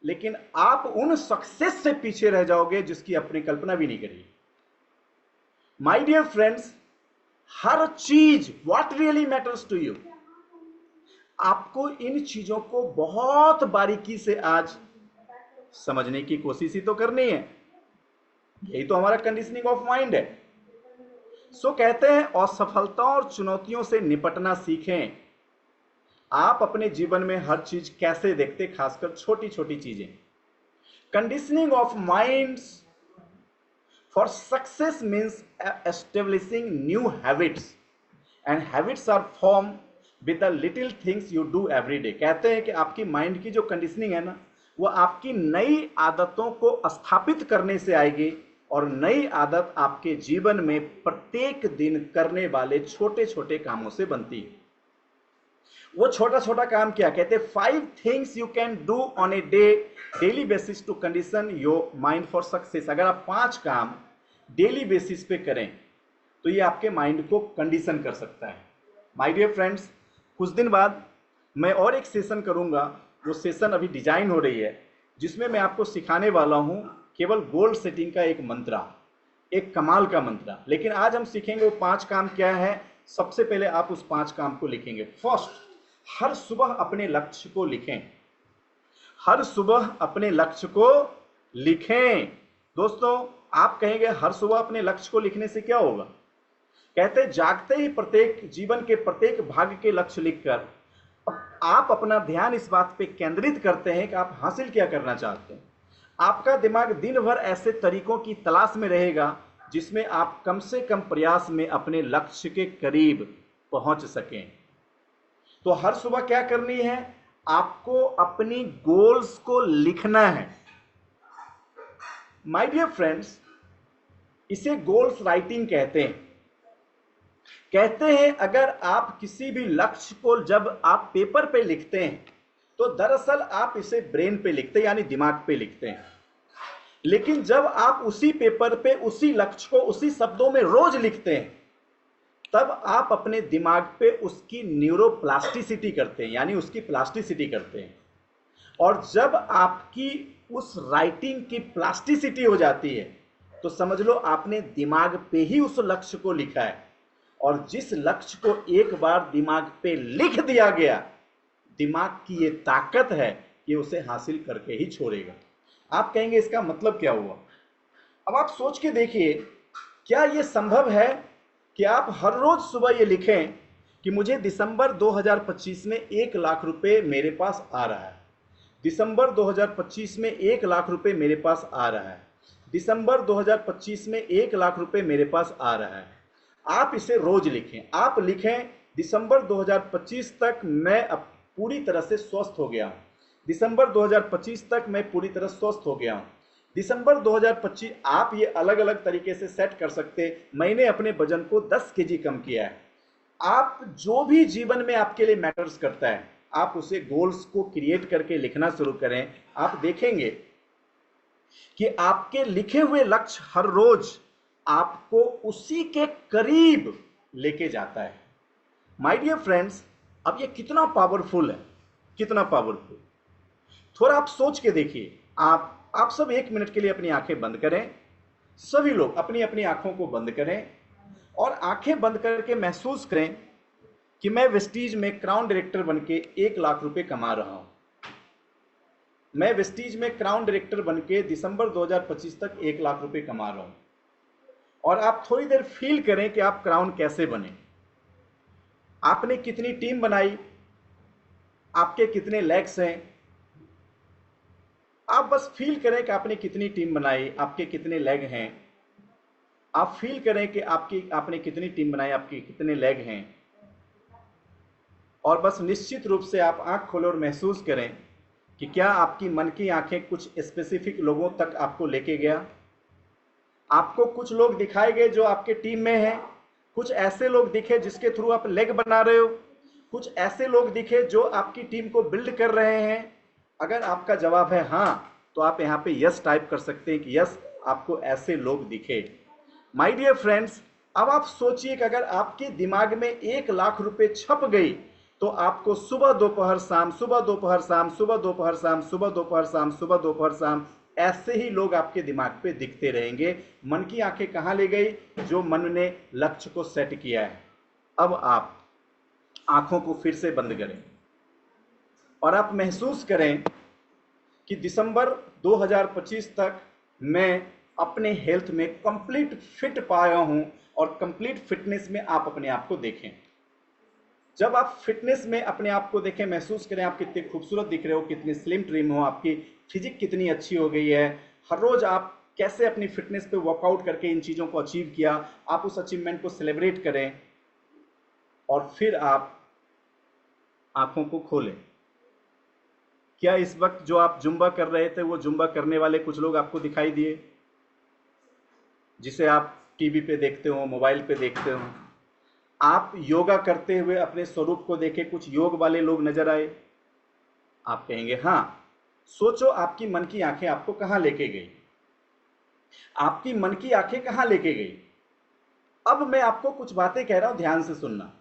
लेकिन आप उन सक्सेस से पीछे रह जाओगे जिसकी अपनी कल्पना भी नहीं करी। माय डियर फ्रेंड्स, हर चीज what really matters to you, आपको इन चीजों को बहुत बारीकी से आज समझने की कोशिश ही तो करनी है। यही तो हमारा कंडीशनिंग ऑफ माइंड है। सो कहते हैं असफलताओं और चुनौतियों से निपटना सीखें। आप अपने जीवन में हर चीज कैसे देखते, खासकर छोटी छोटी चीजें। Conditioning of minds for success means establishing new habits, and habits are form with the little things you do every day. कहते हैं कि आपकी माइंड की जो कंडीशनिंग है ना, वो आपकी नई आदतों को स्थापित करने से आएगी, और नई आदत आपके जीवन में प्रत्येक दिन करने वाले छोटे छोटे कामों से बनती है। वो छोटा छोटा काम क्या कहते हैं? 5 things you can do on a daily basis to condition your mind for success. अगर आप 5 काम डेली बेसिस पे करें तो ये आपके माइंड को कंडीशन कर सकता है। माय डियर फ्रेंड्स, कुछ दिन बाद मैं और एक सेशन करूंगा। वो सेशन अभी डिजाइन हो रही है, जिसमें मैं आपको सिखाने वाला हूं केवल गोल सेटिंग का एक मंत्रा, एक कमाल का मंत्रा। लेकिन आज हम सीखेंगे वो 5 काम क्या है। सबसे पहले आप उस 5 काम को लिखेंगे। फर्स्ट, हर सुबह अपने लक्ष्य को लिखें। हर सुबह अपने लक्ष्य को लिखें। दोस्तों, आप कहेंगे हर सुबह अपने लक्ष्य को लिखने से क्या होगा? कहते हैं जागते ही प्रत्येक जीवन के प्रत्येक भाग के लक्ष्य लिखकर आप अपना ध्यान इस बात पे केंद्रित करते हैं कि आप हासिल क्या करना चाहते हैं। आपका दिमाग दिन भर ऐसे तरीकों की तलाश में रहेगा जिसमें आप कम से कम प्रयास में अपने लक्ष्य के करीब पहुंच सकें। तो हर सुबह क्या करनी है? आपको अपनी गोल्स को लिखना है। माय डियर फ्रेंड्स, इसे गोल्स राइटिंग कहते हैं। कहते हैं अगर आप किसी भी लक्ष्य को जब आप पेपर पे लिखते हैं तो दरअसल आप इसे ब्रेन पे लिखते हैं, यानी दिमाग पे लिखते हैं। लेकिन जब आप उसी पेपर पे उसी लक्ष्य को उसी शब्दों में रोज लिखते हैं, तब आप अपने दिमाग पे उसकी न्यूरोप्लास्टिसिटी करते हैं, यानी उसकी प्लास्टिसिटी करते हैं। और जब आपकी उस राइटिंग की प्लास्टिसिटी हो जाती है तो समझ लो आपने दिमाग पे ही उस लक्ष्य को लिखा है। और जिस लक्ष्य को एक बार दिमाग पे लिख दिया गया, दिमाग की ये ताकत है कि उसे हासिल करके ही छोड़ेगा। आप कहेंगे इसका मतलब क्या हुआ? अब आप सोच के देखिए, क्या यह संभव है कि आप हर रोज सुबह ये लिखें कि मुझे दिसंबर 2025 में 1 लाख रुपए मेरे पास आ रहा है, दिसंबर 2025 में 1 लाख रुपए मेरे पास आ रहा है, दिसंबर 2025 में 1 लाख रुपए मेरे पास आ रहा है। आप इसे रोज लिखें। आप लिखें दिसंबर 2025 तक मैं अब पूरी तरह से स्वस्थ हो गया हूं। दिसंबर 2025 तक मैं पूरी तरह स्वस्थ हो गया हूं। दिसंबर 2025 आप ये अलग अलग तरीके से सेट कर सकते हैं। मैंने अपने वजन को 10 केजी कम किया है। आप जो भी जीवन में आपके लिए मैटर्स करता है, आप उसे गोल्स को क्रिएट करके लिखना शुरू करें। आप देखेंगे कि आपके लिखे हुए लक्ष्य हर रोज आपको उसी के करीब लेके जाता है। माय डियर फ्रेंड्स, अब ये कितना पावरफुल है, कितना पावरफुल। थोड़ा आप सोच के देखिए। आप सब 1 मिनट के लिए अपनी आंखें बंद करें। सभी लोग अपनी अपनी आंखों को बंद करें और आंखें बंद करके महसूस करें कि मैं वेस्टीज में क्राउन डायरेक्टर बनके 1 लाख रुपए कमा रहा हूं। मैं वेस्टीज में क्राउन डायरेक्टर बनके दिसंबर 2025 तक 1 लाख रुपए कमा रहा हूं। और आप थोड़ी देर फील करें कि आप क्राउन कैसे बने। आपने कितनी टीम बनाई, आपके कितने लेग्स हैं। आप बस फील करें कि आपने कितनी टीम बनाई, आपके कितने लेग हैं। आप फील करें कि आपने कितनी टीम बनाई, आपके कितने लेग हैं। और बस निश्चित रूप से आप आंख खोलें और महसूस करें कि क्या आपकी मन की आंखें कुछ स्पेसिफिक लोगों तक आपको लेके गया। आपको कुछ लोग दिखाए गए जो आपके टीम में हैं। कुछ ऐसे लोग दिखे जिसके थ्रू आप लेग बना रहे हो। कुछ ऐसे लोग दिखे जो आपकी टीम को बिल्ड कर रहे हैं। अगर आपका जवाब है हाँ, तो आप यहाँ पे यस टाइप कर सकते हैं कि यस, आपको ऐसे लोग दिखे। माय डियर फ्रेंड्स, अब आप सोचिए कि अगर आपके दिमाग में 1 लाख रुपए छप गई तो आपको सुबह दोपहर शाम, सुबह दोपहर शाम, सुबह दोपहर शाम, सुबह दोपहर शाम, सुबह दोपहर शाम ऐसे ही लोग आपके दिमाग पे दिखते रहेंगे। मन की आंखें कहां ले गई? जो मन ने लक्ष्य को सेट किया है। अब आप आंखों को फिर से बंद करें और आप महसूस करें कि दिसंबर 2025 तक मैं अपने हेल्थ में कंप्लीट फिट पाया हूं। और कंप्लीट फिटनेस में आप अपने आप को देखें। जब आप फिटनेस में अपने आप को देखें, महसूस करें आप कितने खूबसूरत दिख रहे हो, कितनी स्लिम ट्रिम हो, आपकी फिजिक कितनी अच्छी हो गई है। हर रोज आप कैसे अपनी फिटनेस पे वर्कआउट करके इन चीज़ों को अचीव किया, आप उस अचीवमेंट को सेलिब्रेट करें। और फिर आप आंखों को खोलें। क्या इस वक्त जो आप जुम्बा कर रहे थे वो जुम्बा करने वाले कुछ लोग आपको दिखाई दिए, जिसे आप टीवी पे देखते हो, मोबाइल पे देखते हो? आप योगा करते हुए अपने स्वरूप को देखे कुछ योग वाले लोग नजर आए? आप कहेंगे हाँ। सोचो आपकी मन की आंखें आपको कहां लेके गई? आपकी मन की आंखें कहां लेके गई? अब मैं आपको कुछ बातें कह रहा हूं, ध्यान से सुनना।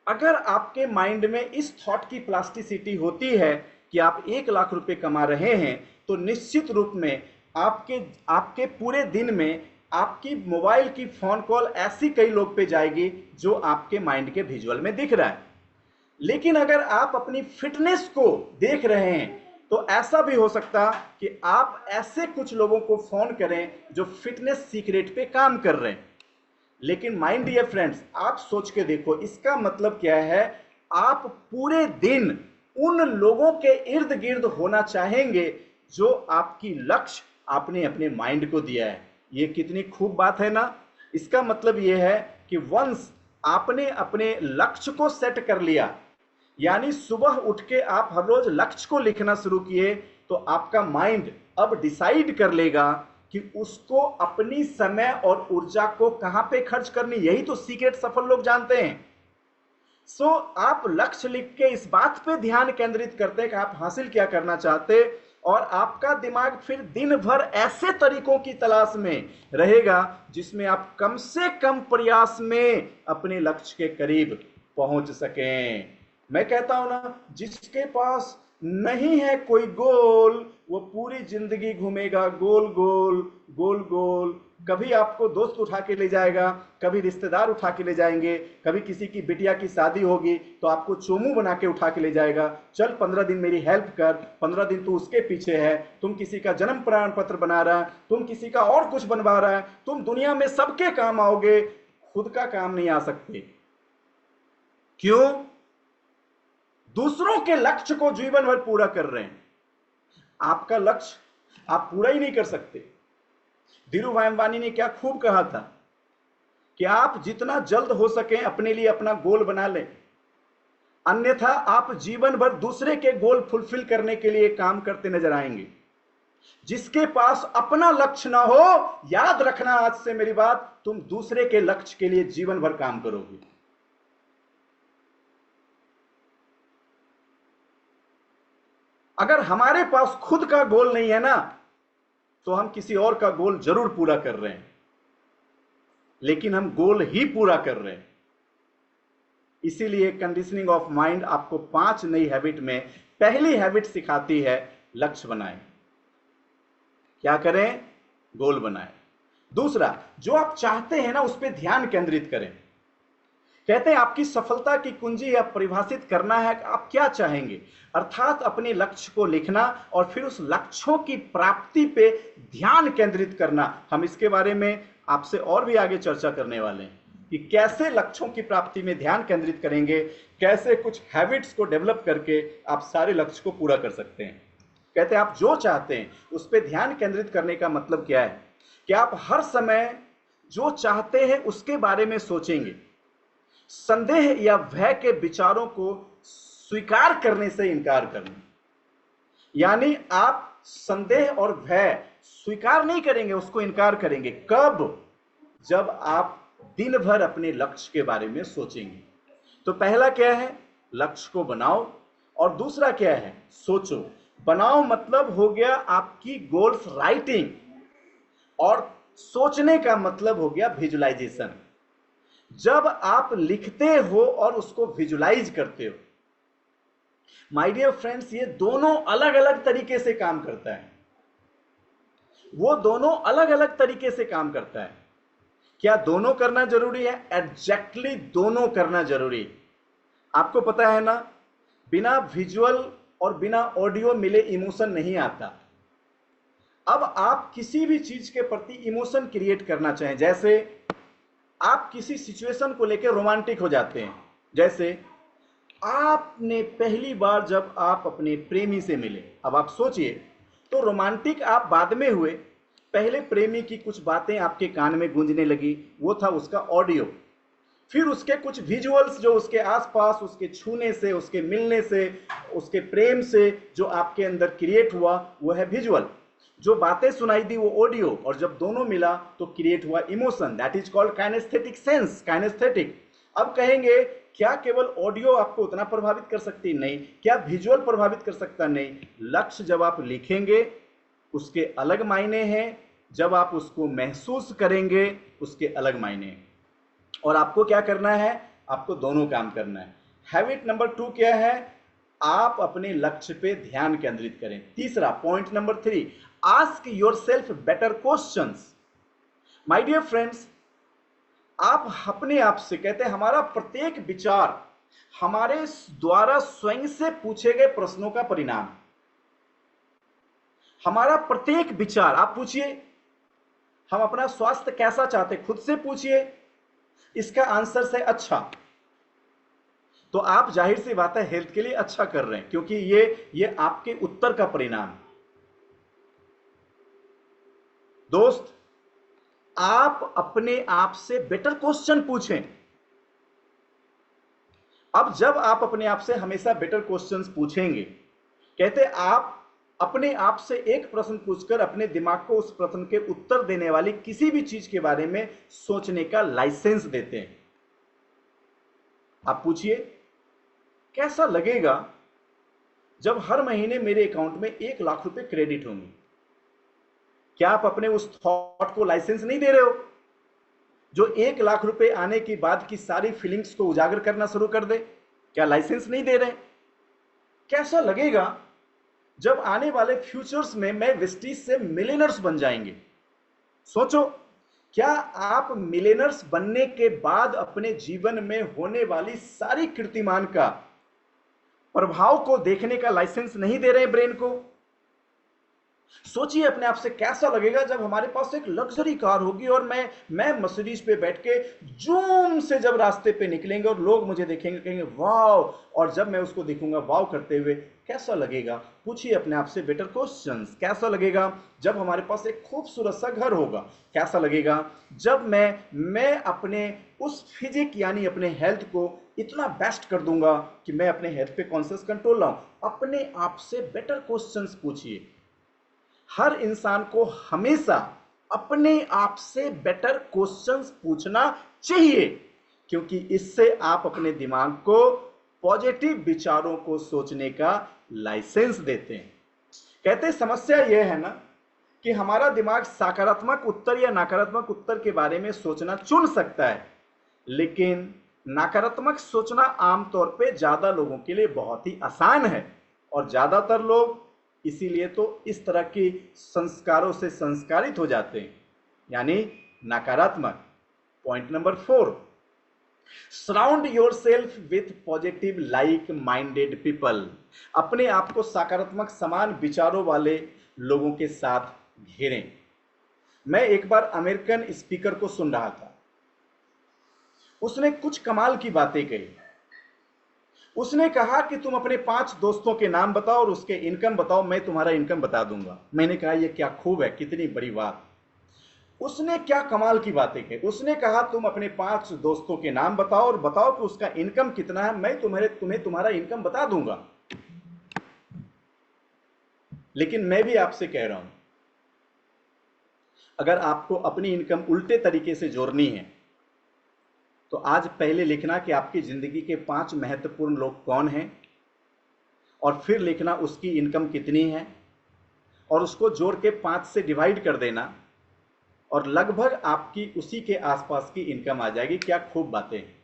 अगर आपके माइंड में इस थॉट की प्लास्टिसिटी होती है कि आप 1 लाख रुपए कमा रहे हैं, तो निश्चित रूप में आपके आपके पूरे दिन में आपकी मोबाइल की फोन कॉल ऐसी कई लोग पे जाएगी जो आपके माइंड के विजुअल में दिख रहा है। लेकिन अगर आप अपनी फिटनेस को देख रहे हैं तो ऐसा भी हो सकता कि आप ऐसे कुछ लोगों को फोन करें जो फिटनेस सीक्रेट पे काम कर रहे हैं। लेकिन माय डियर फ्रेंड्स, आप सोच के देखो, इसका मतलब क्या है? आप पूरे दिन उन लोगों के इर्द गिर्द होना चाहेंगे जो आपकी लक्ष्य आपने अपने माइंड को दिया है। ये कितनी खूब बात है ना। इसका मतलब यह है कि वंस आपने अपने लक्ष्य को सेट कर लिया, यानी सुबह उठ के आप हर रोज लक्ष्य को लिखना शुरू किए, तो आपका माइंड अब डिसाइड कर लेगा कि उसको अपनी समय और ऊर्जा को कहां पे खर्च करनी। यही तो सीक्रेट सफल लोग जानते हैं। सो आप लक्ष्य लिख के इस बात पे ध्यान केंद्रित करते हैं कि आप हासिल क्या करना चाहते, और आपका दिमाग फिर दिन भर ऐसे तरीकों की तलाश में रहेगा जिसमें आप कम से कम प्रयास में अपने लक्ष्य के करीब पहुंच सकें। मैं कहता हूं ना, जिसके पास नहीं है कोई गोल, वो पूरी जिंदगी घूमेगा गोल गोल गोल गोल। कभी आपको दोस्त उठा के ले जाएगा, कभी रिश्तेदार उठा के ले जाएंगे, कभी किसी की बिटिया की शादी होगी तो आपको चोमू बना के उठा के ले जाएगा। चल 15 दिन मेरी हेल्प कर, 15 दिन तू उसके पीछे है। तुम किसी का जन्म प्रमाण पत्र बना रहा है, तुम किसी का और कुछ बनवा रहा है। तुम दुनिया में सबके काम आओगे, खुद का काम नहीं आ सकते। क्यों? दूसरों के लक्ष्य को जीवन भर पूरा कर रहे हैं। आपका लक्ष्य आप पूरा ही नहीं कर सकते। धीरूभाई अंबानी ने क्या खूब कहा था कि आप जितना जल्द हो सके अपने लिए अपना गोल बना लें, अन्यथा आप जीवन भर दूसरे के गोल फुलफिल करने के लिए काम करते नजर आएंगे। जिसके पास अपना लक्ष्य ना हो, याद रखना आज से मेरी बात, तुम दूसरे के लक्ष्य के लिए जीवन भर काम करोगे। अगर हमारे पास खुद का गोल नहीं है ना, तो हम किसी और का गोल जरूर पूरा कर रहे हैं, लेकिन हम गोल ही पूरा कर रहे हैं। इसीलिए कंडीशनिंग ऑफ माइंड आपको 5 नई हैबिट में पहली हैबिट सिखाती है लक्ष्य बनाएं। क्या करें? गोल बनाएं। दूसरा, जो आप चाहते हैं ना उस पर ध्यान केंद्रित करें। कहते हैं आपकी सफलता की कुंजी या परिभाषित करना है कि आप क्या चाहेंगे, अर्थात अपने लक्ष्य को लिखना और फिर उस लक्ष्यों की प्राप्ति पे ध्यान केंद्रित करना। हम इसके बारे में आपसे और भी आगे चर्चा करने वाले हैं कि कैसे लक्ष्यों की प्राप्ति में ध्यान केंद्रित करेंगे, कैसे कुछ हैबिट्स को डेवलप करके आप सारे लक्ष्य को पूरा कर सकते हैं। कहते हैं आप जो चाहते हैं उस पर ध्यान केंद्रित करने का मतलब क्या है कि आप हर समय जो चाहते हैं उसके बारे में सोचेंगे, संदेह या भय के विचारों को स्वीकार करने से इनकार करना। यानी आप संदेह और भय स्वीकार नहीं करेंगे, उसको इनकार करेंगे। कब? जब आप दिन भर अपने लक्ष्य के बारे में सोचेंगे। तो पहला क्या है? लक्ष्य को बनाओ, और दूसरा क्या है? सोचो। बनाओ मतलब हो गया आपकी गोल्स राइटिंग, और सोचने का मतलब हो गया विजुलाइजेशन। जब आप लिखते हो और उसको विजुलाइज करते हो, माय डियर फ्रेंड्स, ये दोनों अलग अलग तरीके से काम करता है। वो दोनों अलग अलग तरीके से काम करता है। क्या दोनों करना जरूरी है? एग्जैक्टली दोनों करना जरूरी है। आपको पता है ना, बिना विजुअल और बिना ऑडियो मिले इमोशन नहीं आता। अब आप किसी भी चीज के प्रति इमोशन क्रिएट करना चाहें, जैसे आप किसी सिचुएशन को लेकर रोमांटिक हो जाते हैं। जैसे आपने पहली बार जब आप अपने प्रेमी से मिले, अब आप सोचिए, तो रोमांटिक आप बाद में हुए, पहले प्रेमी की कुछ बातें आपके कान में गूंजने लगी, वो था उसका ऑडियो। फिर उसके कुछ विजुअल्स जो उसके आसपास, उसके छूने से, उसके मिलने से, उसके प्रेम से जो आपके अंदर क्रिएट हुआ वो है विजुअल। जो बातें सुनाई दी वो ऑडियो, और जब दोनों मिला तो क्रिएट हुआ emotion. That is called kinaesthetic sense, kinaesthetic. अब कहेंगे क्या केवल ऑडियो आपको उतना प्रभावित कर सकती? नहीं। क्या विजुअल प्रभावित कर सकता? नहीं। लक्ष्य जब आप लिखेंगे उसके अलग मायने हैं, जब आप उसको महसूस करेंगे उसके अलग मायने हैं। और आपको क्या करना है? आपको दोनों काम करना है। हैबिट नंबर 2 क्या है? आप अपने लक्ष्य पे ध्यान केंद्रित करें। तीसरा, point number 3, ask yourself better questions. My dear friends, आप अपने आप से, कहते हैं हमारा प्रत्येक विचार हमारे द्वारा स्वयं से पूछे गए प्रश्नों का परिणाम। हमारा प्रत्येक विचार, आप पूछिए हम अपना स्वास्थ्य कैसा चाहते, खुद से पूछिए, इसका आंसर से अच्छा, तो आप जाहिर सी बात है हेल्थ के लिए अच्छा कर रहे हैं, क्योंकि ये आपके उत्तर का परिणाम। दोस्त, आप अपने आप से बेटर क्वेश्चन पूछें। अब जब आप अपने आप से हमेशा बेटर क्वेश्चंस पूछेंगे, कहते आप अपने आप से एक प्रश्न पूछकर अपने दिमाग को उस प्रश्न के उत्तर देने वाली किसी भी चीज के बारे में सोचने का लाइसेंस देते हैं। आप पूछिए कैसा लगेगा जब हर महीने मेरे अकाउंट में 1 लाख रुपए क्रेडिट होंगे? क्या आप अपने उस थॉट को लाइसेंस नहीं दे रहे हो जो 1 लाख रुपए आने के बाद की सारी फीलिंग्स को उजागर करना शुरू कर दे? क्या लाइसेंस नहीं दे रहे? कैसा लगेगा जब आने वाले फ्यूचर्स में मैं वेस्टीज से मिलियनर्स बन जाएंगे? सोचो, क्या आप मिलियनर्स बनने के बाद अपने जीवन में होने वाली सारी कीर्तिमान का प्रभाव को देखने का लाइसेंस नहीं दे रहे ब्रेन को? सोचिए अपने आप से कैसा लगेगा जब हमारे पास एक लग्जरी कार होगी और मैं मर्सिडीज पे बैठ के जूम से जब रास्ते पे निकलेंगे और लोग मुझे देखेंगे, कहेंगे वाव, और जब मैं उसको देखूंगा वाव करते हुए, कैसा लगेगा? पूछिए अपने आप से बेटर क्वेश्चंस। कैसा लगेगा जब हमारे पास एक खूबसूरत सा घर होगा? कैसा लगेगा जब मैं अपने उस फिजिक यानी अपने हेल्थ को इतना बेस्ट कर दूंगा कि मैं अपने हेल्थ पे कॉन्शियस कंट्रोल लाऊं? अपने आप से बेटर क्वेश्चंस पूछिए। हर इंसान को हमेशा अपने आप से बेटर क्वेश्चंस पूछना चाहिए, क्योंकि इससे आप अपने दिमाग को पॉजिटिव विचारों को सोचने का लाइसेंस देते हैं। कहते हैं समस्या यह है ना कि हमारा दिमाग सकारात्मक उत्तर या नकारात्मक उत्तर के बारे में सोचना चुन सकता है, लेकिन नकारात्मक सोचना आमतौर पे ज्यादा लोगों के लिए बहुत ही आसान है, और ज्यादातर लोग इसीलिए तो इस तरह के संस्कारों से संस्कारित हो जाते हैं, यानी नकारात्मक। Point number 4, surround your self with positive like minded people. अपने आप को सकारात्मक समान विचारों वाले लोगों के साथ घेरें। मैं एक बार अमेरिकन स्पीकर को सुन रहा था, उसने कुछ कमाल की बातें कही। उसने कहा कि तुम अपने 5 दोस्तों के नाम बताओ और उसके इनकम बताओ, मैं तुम्हारा इनकम बता दूंगा। मैंने कहा यह क्या खूब है, कितनी बड़ी बात। उसने क्या कमाल की बातें की। उसने कहा तुम अपने 5 दोस्तों के नाम बताओ और बताओ कि उसका इनकम कितना है, मैं तुम्हें तुम्हारा इनकम बता दूंगा। लेकिन मैं भी आपसे कह रहा हूं, अगर आपको अपनी इनकम उल्टे तरीके से जोड़नी है तो आज पहले लिखना कि आपकी जिंदगी के 5 महत्वपूर्ण लोग कौन हैं, और फिर लिखना उसकी इनकम कितनी है, और उसको जोड़ के 5 से डिवाइड कर देना, और लगभग आपकी उसी के आसपास की इनकम आ जाएगी। क्या खूब बातें हैं।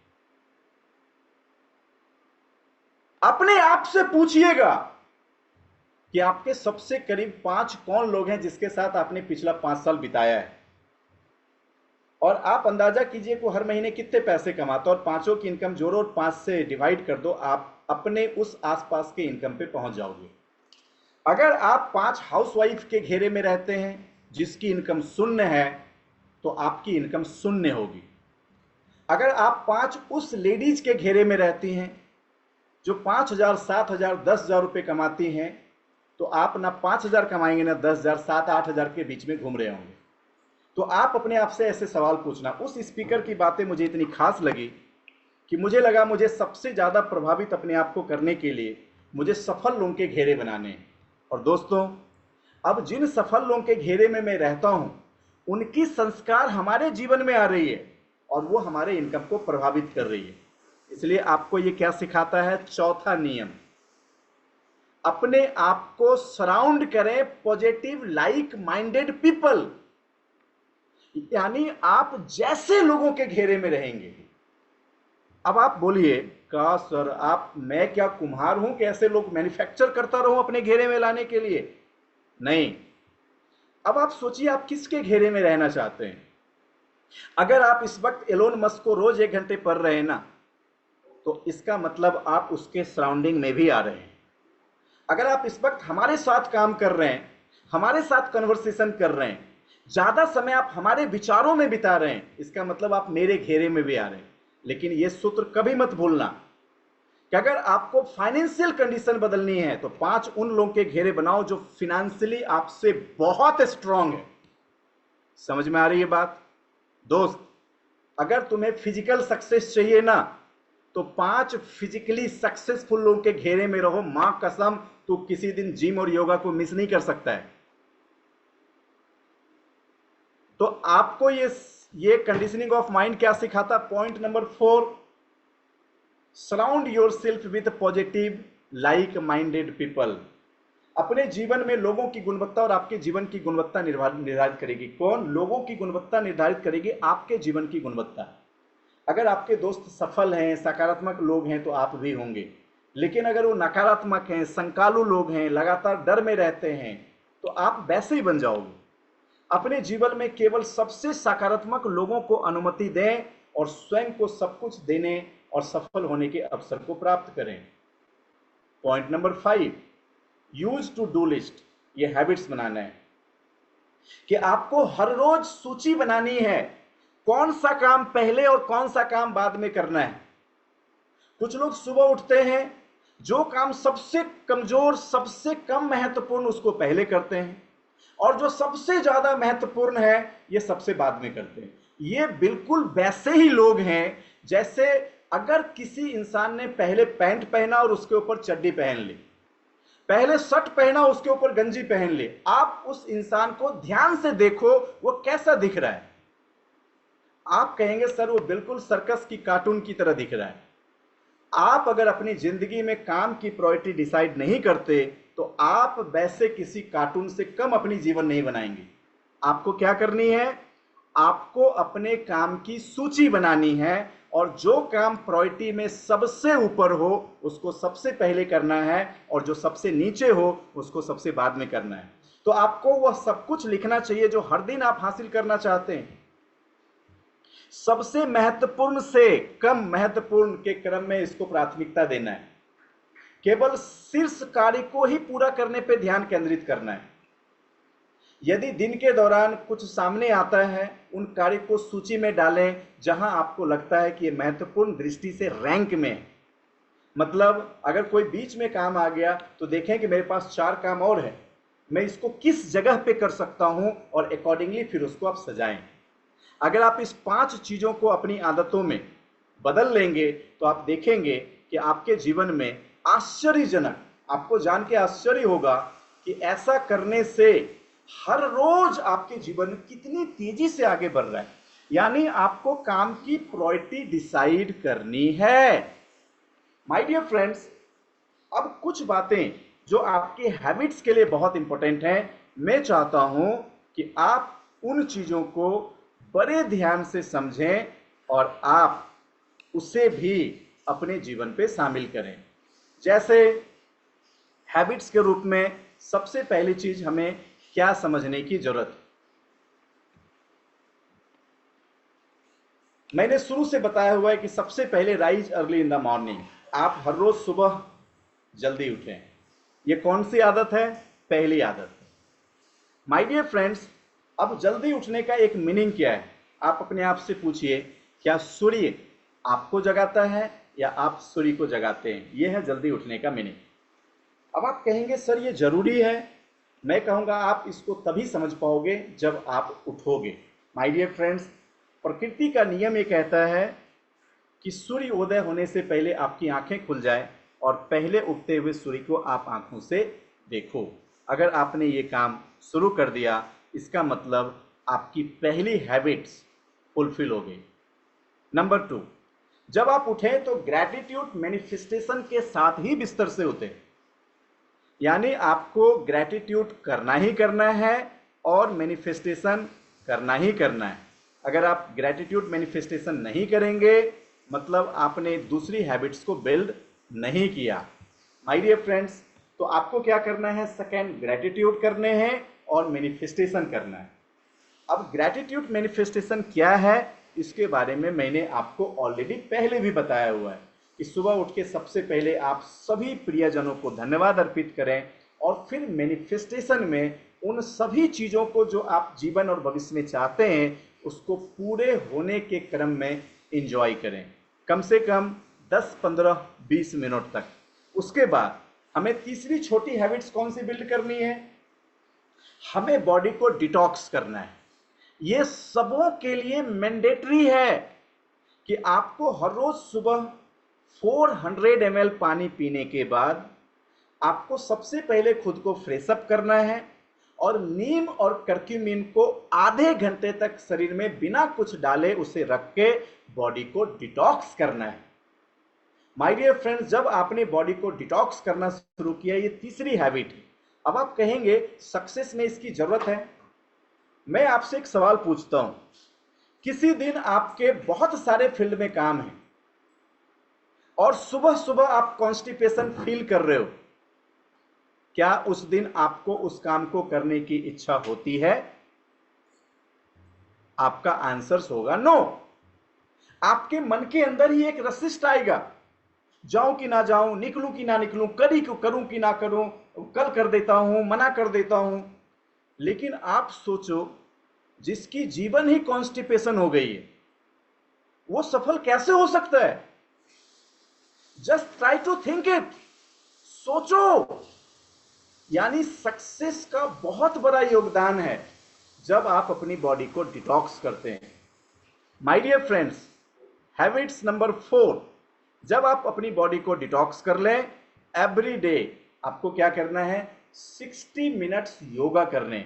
अपने आप से पूछिएगा कि आपके सबसे करीब 5 कौन लोग हैं जिसके साथ आपने पिछला 5 साल बिताया है, और आप अंदाजा कीजिए कि हर महीने कितने पैसे कमाते, और पांचों की इनकम जोड़ो और 5 से डिवाइड कर दो, आप अपने उस आसपास के इनकम पे पहुंच जाओगे। अगर आप 5 हाउसवाइफ के घेरे में रहते हैं जिसकी इनकम शून्य है, तो आपकी इनकम शून्य होगी। अगर आप 5 उस लेडीज के घेरे में रहती हैं जो 5,000, 7,000, 10,000 रुपये कमाती हैं, तो आप ना 5,000 कमाएंगे ना 10,000, 7-8,000 के बीच में घूम रहे होंगे। तो आप अपने आप से ऐसे सवाल पूछना। उस स्पीकर की बातें मुझे इतनी खास लगी कि मुझे लगा मुझे सबसे ज़्यादा प्रभावित अपने आप को करने के लिए मुझे सफल लोगों के घेरे बनाने हैं। और दोस्तों, अब जिन सफल लोगों के घेरे में मैं रहता हूं, उनकी संस्कार हमारे जीवन में आ रही है और वो हमारे इनकम को प्रभावित कर रही है। इसलिए आपको ये क्या सिखाता है? चौथा नियम, अपने आप को सराउंड करें पॉजिटिव लाइक माइंडेड पीपल, यानी आप जैसे लोगों के घेरे में रहेंगे। अब आप बोलिए का सर आप, मैं क्या कुम्हार हूं कि ऐसे लोग मैन्युफैक्चर करता रहूं अपने घेरे में लाने के लिए? नहीं। अब आप सोचिए आप किसके घेरे में रहना चाहते हैं। अगर आप इस वक्त एलोन मस्क को रोज 1 घंटे पढ़ रहे हैं ना, तो इसका मतलब आप उसके सराउंडिंग में भी आ रहे हैं। अगर आप इस वक्त हमारे साथ काम कर रहे हैं, हमारे साथ कन्वर्सेशन कर रहे हैं, ज्यादा समय आप हमारे विचारों में बिता रहे हैं, इसका मतलब आप मेरे घेरे में भी आ रहे हैं। लेकिन यह सूत्र कभी मत भूलना कि अगर आपको फाइनेंशियल कंडीशन बदलनी है तो 5 उन लोगों के घेरे बनाओ जो फिनेंशियली आपसे बहुत स्ट्रांग है। समझ में आ रही है बात? दोस्त, अगर तुम्हें फिजिकल सक्सेस चाहिए ना, तो 5 फिजिकली सक्सेसफुल लोगों के घेरे में रहो। मां कसम, तू किसी दिन जिम और योगा को मिस नहीं कर सकता है। तो आपको ये कंडीशनिंग ऑफ माइंड क्या सिखाता? Point number 4, surround your self with positive like minded people. अपने जीवन में लोगों की गुणवत्ता और आपके जीवन की गुणवत्ता निर्धारित करेगी। कौन? लोगों की गुणवत्ता निर्धारित करेगी आपके जीवन की गुणवत्ता। अगर आपके दोस्त सफल हैं, सकारात्मक लोग हैं, तो आप भी होंगे। लेकिन अगर वो नकारात्मक हैं, संकालू लोग हैं, लगातार डर में रहते हैं, तो आप वैसे ही बन जाओगे। अपने जीवन में केवल सबसे सकारात्मक लोगों को अनुमति दें और स्वयं को सब कुछ देने और सफल होने के अवसर को प्राप्त करें। Point number 5, use to do list. ये हैबिट्स बनाना है। कि आपको हर रोज सूची बनानी है, कौन सा काम पहले और कौन सा काम बाद में करना है। कुछ लोग सुबह उठते हैं, जो काम सबसे कमजोर, सबसे कम महत्वपूर्ण, उसको पहले करते हैं, और जो सबसे ज्यादा महत्वपूर्ण है ये सबसे बाद में करते हैं। ये बिल्कुल वैसे ही लोग हैं जैसे अगर किसी इंसान ने पहले पैंट पहना और उसके ऊपर चड्डी पहन ली, पहले शर्ट पहना उसके ऊपर गंजी पहन ली। आप उस इंसान को ध्यान से देखो, वो कैसा दिख रहा है। आप कहेंगे सर वो बिल्कुल सर्कस की कार्टून की तरह दिख रहा है। आप अगर अपनी जिंदगी में काम की प्रायोरिटी डिसाइड नहीं करते तो आप वैसे किसी कार्टून से कम अपनी जीवन नहीं बनाएंगे। आपको क्या करनी है, आपको अपने काम की सूची बनानी है, और जो काम प्रायोरिटी में सबसे ऊपर हो उसको सबसे पहले करना है, और जो सबसे नीचे हो उसको सबसे बाद में करना है। तो आपको वह सब कुछ लिखना चाहिए जो हर दिन आप हासिल करना चाहते हैं। सबसे महत्वपूर्ण से कम महत्वपूर्ण के क्रम में इसको प्राथमिकता देना है। केवल शीर्ष कार्य को ही पूरा करने पर ध्यान केंद्रित करना है। यदि दिन के दौरान कुछ सामने आता है, उन कार्य को सूची में डालें जहां आपको लगता है कि ये महत्वपूर्ण दृष्टि से रैंक में है। मतलब अगर कोई बीच में काम आ गया तो देखें कि मेरे पास 4 काम और है, मैं इसको किस जगह पे कर सकता हूं, और अकॉर्डिंगली फिर उसको आप सजाएं। अगर आप इस 5 चीजों को अपनी आदतों में बदल लेंगे तो आप देखेंगे कि आपके जीवन में आश्चर्यजनक, आपको जान के आश्चर्य होगा कि ऐसा करने से हर रोज आपके जीवन कितनी तेजी से आगे बढ़ रहा है। यानी आपको काम की प्रायोरिटी डिसाइड करनी है। माय डियर फ्रेंड्स, अब कुछ बातें जो आपके हैबिट्स के लिए बहुत इंपॉर्टेंट हैं, मैं चाहता हूं कि आप उन चीजों को बड़े ध्यान से समझें और आप उसे भी अपने जीवन पे शामिल करें। जैसे हैबिट्स के रूप में सबसे पहली चीज हमें क्या समझने की जरूरत है। मैंने शुरू से बताया हुआ है कि सबसे पहले rise early in the morning. आप हर रोज सुबह जल्दी उठें। ये कौन सी आदत है? पहली आदत। माय डियर फ्रेंड्स, अब जल्दी उठने का एक मीनिंग क्या है? आप अपने आप से पूछिए, क्या सूर्य आपको जगाता है या आप सूर्य को जगाते हैं? यह है जल्दी उठने का मीनिंग। अब आप कहेंगे सर ये जरूरी है। मैं कहूंगा आप इसको तभी समझ पाओगे जब आप उठोगे। माय डियर फ्रेंड्स, प्रकृति का नियम ये कहता है कि सूर्य उदय होने से पहले आपकी आंखें खुल जाए और पहले उगते हुए सूर्य को आप आंखों से देखो। अगर आपने ये काम शुरू कर दिया, इसका मतलब आपकी पहली हैबिट्स फुलफिल हो गई। नंबर 2, जब आप उठें तो ग्रैटिट्यूड मैनिफेस्टेशन के साथ ही बिस्तर से उठें। यानी आपको ग्रैटिट्यूड करना ही करना है और मैनिफेस्टेशन करना ही करना है। अगर आप ग्रैटिट्यूड मैनिफेस्टेशन नहीं करेंगे मतलब आपने दूसरी हैबिट्स को बिल्ड नहीं किया। माय डियर फ्रेंड्स, तो आपको क्या करना है? सेकंड, ग्रैटिट्यूड करने हैं और मैनिफेस्टेशन करना है। अब ग्रैटिट्यूड मैनिफेस्टेशन क्या है, इसके बारे में मैंने आपको ऑलरेडी पहले भी बताया हुआ है कि सुबह उठ के सबसे पहले आप सभी प्रियजनों को धन्यवाद अर्पित करें, और फिर मैनिफेस्टेशन में उन सभी चीज़ों को जो आप जीवन और भविष्य में चाहते हैं उसको पूरे होने के क्रम में एंजॉय करें, कम से कम 10, 15, 20 मिनट तक। उसके बाद हमें तीसरी छोटी हैबिट्स कौन सी बिल्ड करनी है? हमें बॉडी को डिटॉक्स करना है। ये सबों के लिए मैंडेटरी है कि आपको हर रोज सुबह 400 ml पानी पीने के बाद आपको सबसे पहले खुद को फ्रेश अप करना है, और नीम और कर्क्यूमिन को आधे घंटे तक शरीर में बिना कुछ डाले उसे रख के बॉडी को डिटॉक्स करना है। माय डियर फ्रेंड्स, जब आपने बॉडी को डिटॉक्स करना शुरू किया, ये तीसरी हैबिट है। अब आप कहेंगे सक्सेस में इसकी जरूरत है। मैं आपसे एक सवाल पूछता हूं, किसी दिन आपके बहुत सारे फील्ड में काम है और सुबह सुबह आप कॉन्स्टिपेशन फील कर रहे हो, क्या उस दिन आपको उस काम को करने की इच्छा होती है? आपका आंसर होगा नो। आपके मन के अंदर ही एक रसिस्ट आएगा, जाऊं कि ना जाऊं, निकलूं कि ना निकलूं, करूं कि ना करूं, कल कर देता हूं, मना कर देता हूं। लेकिन आप सोचो, जिसकी जीवन ही कॉन्स्टिपेशन हो गई है, वो सफल कैसे हो सकता है? Just try to think it, सोचो। यानी सक्सेस का बहुत बड़ा योगदान है जब आप अपनी बॉडी को डिटॉक्स करते हैं। My dear friends, habits number 4, जब आप अपनी बॉडी को डिटॉक्स कर लें, एवरी डे आपको क्या करना है? 60 मिनट्स योगा करने।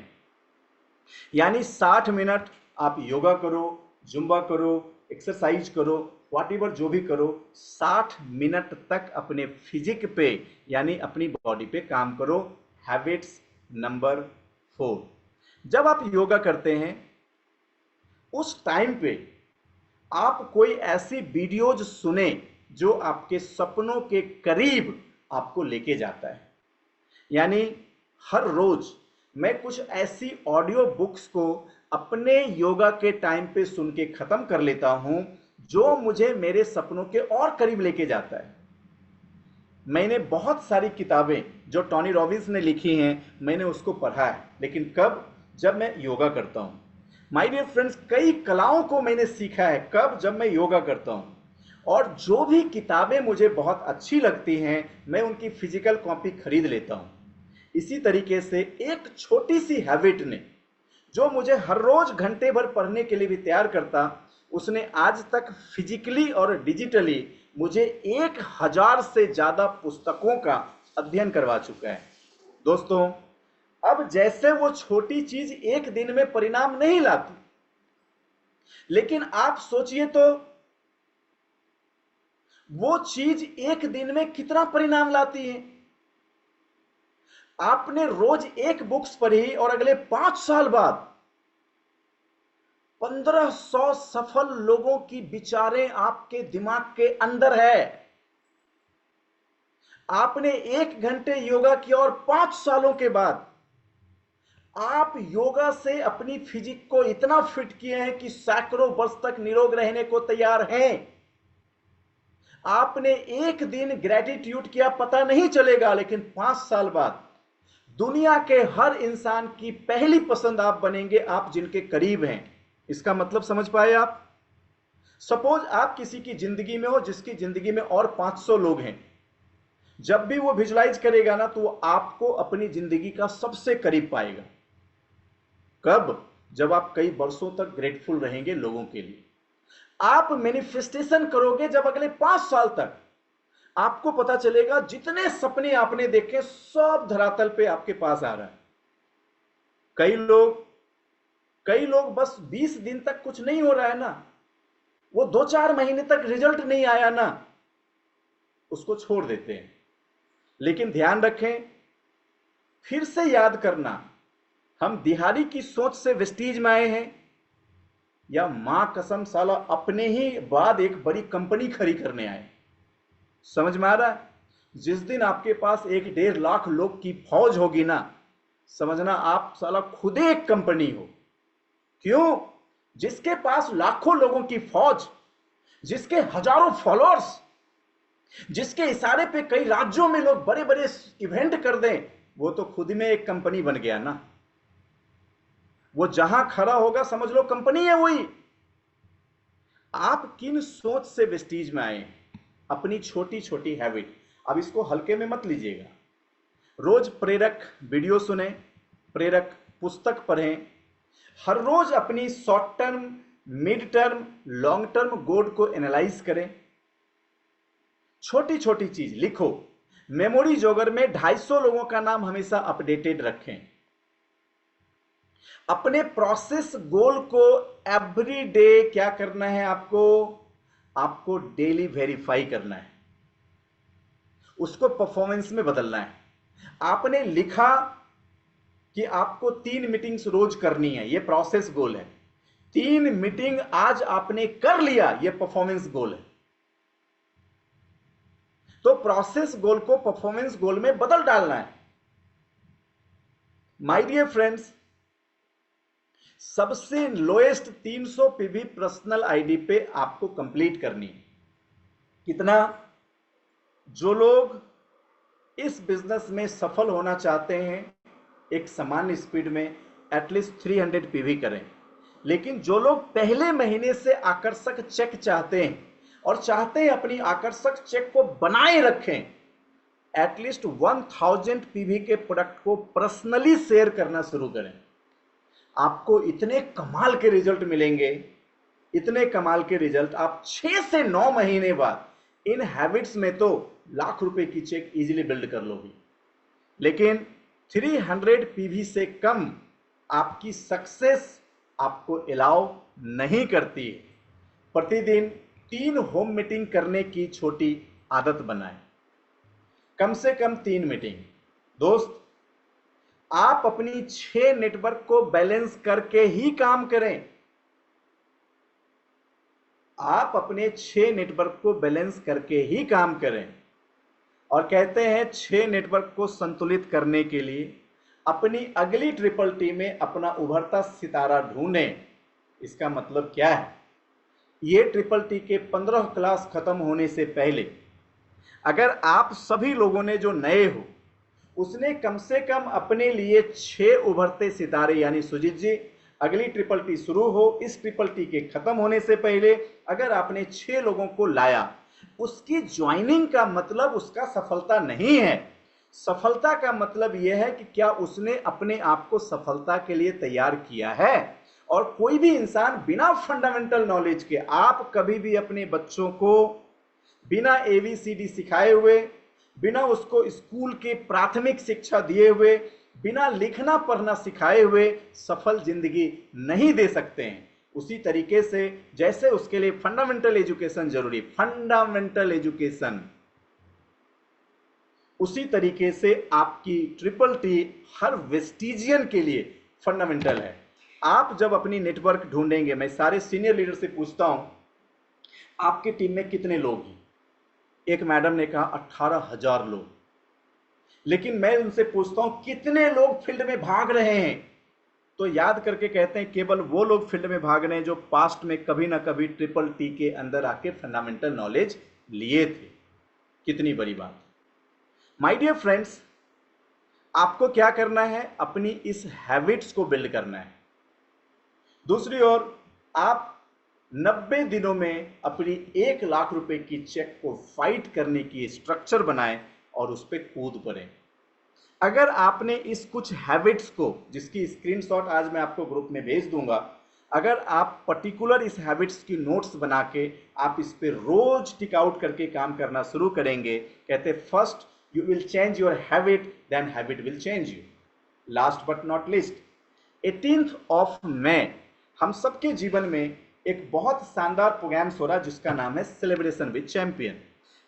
यानी 60 मिनट आप योगा करो, जुम्बा करो, एक्सरसाइज करो, व्हाटएवर जो भी करो, 60 मिनट तक अपने फिजिक पे यानी अपनी बॉडी पे काम करो। हैबिट्स नंबर 4, जब आप योगा करते हैं उस टाइम पे आप कोई ऐसी वीडियोज सुने जो आपके सपनों के करीब आपको लेके जाता है। यानी हर रोज मैं कुछ ऐसी ऑडियो बुक्स को अपने योगा के टाइम पे सुन के खत्म कर लेता हूं जो मुझे मेरे सपनों के और करीब लेके जाता है। मैंने बहुत सारी किताबें जो टोनी रॉबिन्स ने लिखी हैं मैंने उसको पढ़ा है, लेकिन कब? जब मैं योगा करता हूं। माय डियर फ्रेंड्स, कई कलाओं को मैंने सीखा है कब? जब मैं योगा करता हूं। और जो भी किताबें मुझे बहुत अच्छी लगती हैं मैं उनकी फिजिकल कॉपी खरीद लेता हूं। इसी तरीके से एक छोटी सी हैबिट ने जो मुझे हर रोज घंटे भर पढ़ने के लिए भी तैयार करता, उसने आज तक फिजिकली और डिजिटली मुझे 1000 से ज्यादा पुस्तकों का अध्ययन करवा चुका है। दोस्तों, अब जैसे वो छोटी चीज एक दिन में परिणाम नहीं लाती, लेकिन आप सोचिए तो वो चीज एक दिन में कितना परिणाम लाती है। आपने रोज एक बुक्स पढ़ी और अगले 5 साल बाद 1500 सफल लोगों की विचारें आपके दिमाग के अंदर है। आपने 1 घंटे योगा किया और 5 सालों के बाद आप योगा से अपनी फिजिक को इतना फिट किए हैं कि सैकड़ों वर्ष तक निरोग रहने को तैयार हैं। आपने एक दिन ग्रेटिट्यूड किया, पता नहीं चलेगा, लेकिन 5 साल बाद दुनिया के हर इंसान की पहली पसंद आप बनेंगे, आप जिनके करीब हैं। इसका मतलब समझ पाए आप? सपोज आप किसी की जिंदगी में हो जिसकी जिंदगी में और 500 लोग हैं। जब भी वो विजुलाइज करेगा ना तो वो आपको अपनी जिंदगी का सबसे करीब पाएगा। कब? जब आप कई वर्षों तक ग्रेटफुल रहेंगे लोगों के लिए। आप मैनिफेस्टेशन करोगे जब अगले 5 साल तक आपको पता चलेगा जितने सपने आपने देखे सब धरातल पे आपके पास आ रहा है। कई लोग बस 20 दिन तक कुछ नहीं हो रहा है ना, वो 2-4 महीने तक रिजल्ट नहीं आया ना, उसको छोड़ देते हैं। लेकिन ध्यान रखें, फिर से याद करना, हम दिहाड़ी की सोच से वेस्टीज में आए हैं या मां कसम साला अपने ही बाद एक बड़ी कंपनी खड़ी करने आए? समझ में आ रहा है? जिस दिन आपके पास 1-1.5 लाख लोग की फौज होगी ना, समझना आप साला खुद एक कंपनी हो। क्यों? जिसके पास लाखों लोगों की फौज, जिसके हजारों फॉलोअर्स, जिसके इशारे पे कई राज्यों में लोग बड़े बड़े इवेंट कर दें, वो तो खुद में एक कंपनी बन गया ना। वो जहां खड़ा होगा समझ लो कंपनी है वही। आप किन सोच से वेस्टीज में आए? अपनी छोटी छोटी हैबिट। अब इसको हल्के में मत लीजिएगा। रोज प्रेरक वीडियो सुने, प्रेरक पुस्तक पढ़ें, हर रोज अपनी short term, mid term, long term goal को एनालाइज करें। छोटी छोटी चीज लिखो। मेमोरी जोगर में 250 लोगों का नाम हमेशा अपडेटेड रखें। अपने प्रोसेस गोल को एवरी डे क्या करना है? आपको डेली वेरीफाई करना है, उसको परफॉर्मेंस में बदलना है। आपने लिखा कि आपको 3 मीटिंग्स रोज करनी है, यह प्रोसेस गोल है। 3 मीटिंग आज आपने कर लिया, यह परफॉर्मेंस गोल है। तो प्रोसेस गोल को परफॉर्मेंस गोल में बदल डालना है। माय डियर फ्रेंड्स, सबसे लोएस्ट 300 पीवी पर्सनल आईडी पे आपको कंप्लीट करनी है। कितना? जो लोग इस बिजनेस में सफल होना चाहते हैं एक सामान्य स्पीड में, एटलीस्ट 300 पीवी करें। लेकिन जो लोग पहले महीने से आकर्षक चेक चाहते हैं और चाहते हैं अपनी आकर्षक चेक को बनाए रखें, एटलीस्ट 1000 पीवी के प्रोडक्ट को पर्सनली शेयर करना शुरू करें। आपको इतने कमाल के रिजल्ट मिलेंगे, इतने कमाल के रिजल्ट, आप 6 से 9 महीने बाद इन हैबिट्स में तो लाख रुपए की चेक इजीली बिल्ड कर लोगे। लेकिन 300 पीवी से कम आपकी सक्सेस आपको अलाउ नहीं करती है। प्रतिदिन 3 होम मीटिंग करने की छोटी आदत बनाएं, कम से कम 3 मीटिंग। दोस्त, आप अपनी 6 नेटवर्क को बैलेंस करके ही काम करें। आप अपने 6 नेटवर्क को बैलेंस करके ही काम करें। और कहते हैं 6 नेटवर्क को संतुलित करने के लिए अपनी अगली ट्रिपल टी में अपना उभरता सितारा ढूंढें। इसका मतलब क्या है? ये ट्रिपल टी के 15 क्लास खत्म होने से पहले अगर आप सभी लोगों ने जो नए हो उसने कम से कम अपने लिए 6 उभरते सितारे, यानी सुजीत जी अगली ट्रिपल टी शुरू हो, इस ट्रिपल टी के खत्म होने से पहले अगर आपने 6 लोगों को लाया, उसकी ज्वाइनिंग का मतलब उसका सफलता नहीं है। सफलता का मतलब यह है कि क्या उसने अपने आप को सफलता के लिए तैयार किया है। और कोई भी इंसान बिना फंडामेंटल नॉलेज के, आप कभी भी अपने बच्चों को बिना ABCD सिखाए हुए, बिना उसको स्कूल की प्राथमिक शिक्षा दिए हुए, बिना लिखना पढ़ना सिखाए हुए सफल जिंदगी नहीं दे सकते हैं। उसी तरीके से जैसे उसके लिए फंडामेंटल एजुकेशन जरूरी, फंडामेंटल एजुकेशन, उसी तरीके से आपकी ट्रिपल टी हर वेस्टिजियन के लिए फंडामेंटल है। आप जब अपनी नेटवर्क ढूंढेंगे, मैं सारे सीनियर लीडर से पूछता हूं आपकी टीम में कितने लोग हैं? एक मैडम ने कहा 18,000 लोग। लेकिन मैं उनसे पूछता हूं कितने लोग फील्ड में भाग रहे हैं, तो याद करके कहते हैं केवल वो लोग फील्ड में भाग रहे हैं जो पास्ट में कभी ना कभी ट्रिपल टी के अंदर आके फंडामेंटल नॉलेज लिए थे। कितनी बड़ी बात। माय डियर फ्रेंड्स, आपको क्या करना है? अपनी इस हैबिट्स को बिल्ड करना है। दूसरी ओर आप 90 दिनों में अपनी 1 लाख रुपए की चेक को फाइट करने की स्ट्रक्चर बनाएं और उस पर कूद पड़ें। अगर आपने इस कुछ हैबिट्स को, जिसकी स्क्रीनशॉट आज मैं आपको ग्रुप में भेज दूंगा, अगर आप पर्टिकुलर इस हैबिट्स की नोट्स बना के आप इस पे रोज टिक आउट करके काम करना शुरू करेंगे, कहते first you will change your habit, then habit will change you. Last but not least, 18 मई हम सबके जीवन में एक बहुत शानदार प्रोग्राम हो रहा है जिसका नाम है सेलिब्रेशन विद चैंपियन।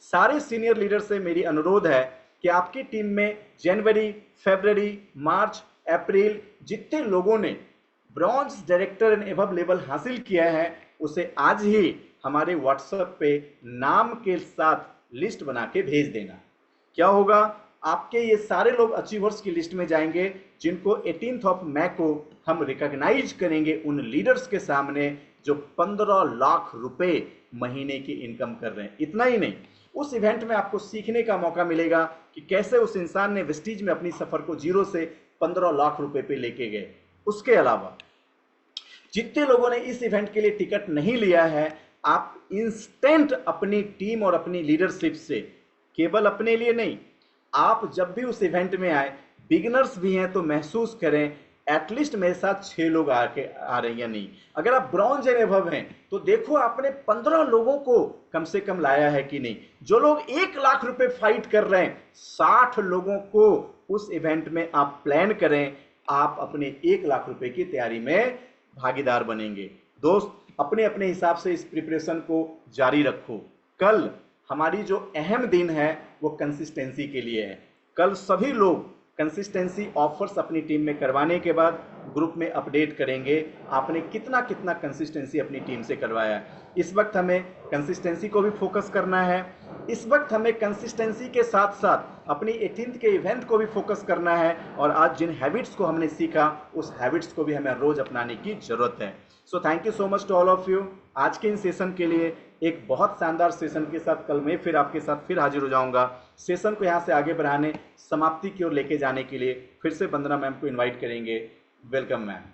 सारे सीनियर लीडर से मेरी अनुरोध है कि आपकी टीम में जनवरी, फरवरी, मार्च, अप्रैल जितने लोगों ने bronze director and above level हासिल किया है, उसे आज ही हमारे व्हाट्सएप पे नाम के साथ लिस्ट बना के भेज देना। क्या होगा? आपके ये सारे लोग अचीवर्स की लिस्ट में जाएंगे जिनको 18 मई को हम रिकॉग्नाइज करेंगे उन लीडर्स के सामने जो 15 लाख रुपए महीने की इनकम कर रहे हैं। इतना ही नहीं, उस इवेंट में आपको सीखने का मौका मिलेगा कि कैसे उस इंसान ने वेस्टीज में अपनी सफर को 0 से 15 लाख रुपए पे लेके गए। उसके अलावा जितने लोगों ने इस इवेंट के लिए टिकट नहीं लिया है, आप इंस्टेंट अपनी टीम और अपनी लीडरशिप से, केवल अपने लिए नहीं, आप जब भी उस इवेंट में आए, बिगिनर्स भी हैं तो महसूस करें एटलीस्ट मेरे साथ 6 लोग आ रहे हैं या नहीं। अगर आप ब्रॉन्ज एंड एबव हैं तो देखो आपने 15 लोगों को कम से कम लाया है कि नहीं। जो लोग 1 लाख रुपए फाइट कर रहे हैं, 60 लोगों को उस इवेंट में आप प्लान करें, आप अपने 1 लाख रुपए की तैयारी में भागीदार बनेंगे। दोस्त, अपने अपने हिसाब से इस प्रिपरेशन को जारी रखो। कल हमारी जो अहम दिन है वो कंसिस्टेंसी के लिए है। कल सभी लोग कंसिस्टेंसी ऑफर्स अपनी टीम में करवाने के बाद ग्रुप में अपडेट करेंगे आपने कितना कितना कंसिस्टेंसी अपनी टीम से करवाया है। इस वक्त हमें कंसिस्टेंसी को भी फोकस करना है। इस वक्त हमें कंसिस्टेंसी के साथ साथ अपनी 18th के इवेंट को भी फोकस करना है। और आज जिन हैबिट्स को हमने सीखा उस हैबिट्स को भी हमें रोज अपनाने की जरूरत है। So thank you so much to all of you. आज के इन सेशन के लिए एक बहुत शानदार सेशन के साथ कल मैं फिर आपके साथ फिर हाजिर हो जाऊंगा। सेशन को यहाँ से आगे बढ़ाने, समाप्ति की ओर लेके जाने के लिए फिर से वंदना मैम को इनवाइट करेंगे। Welcome ma'am.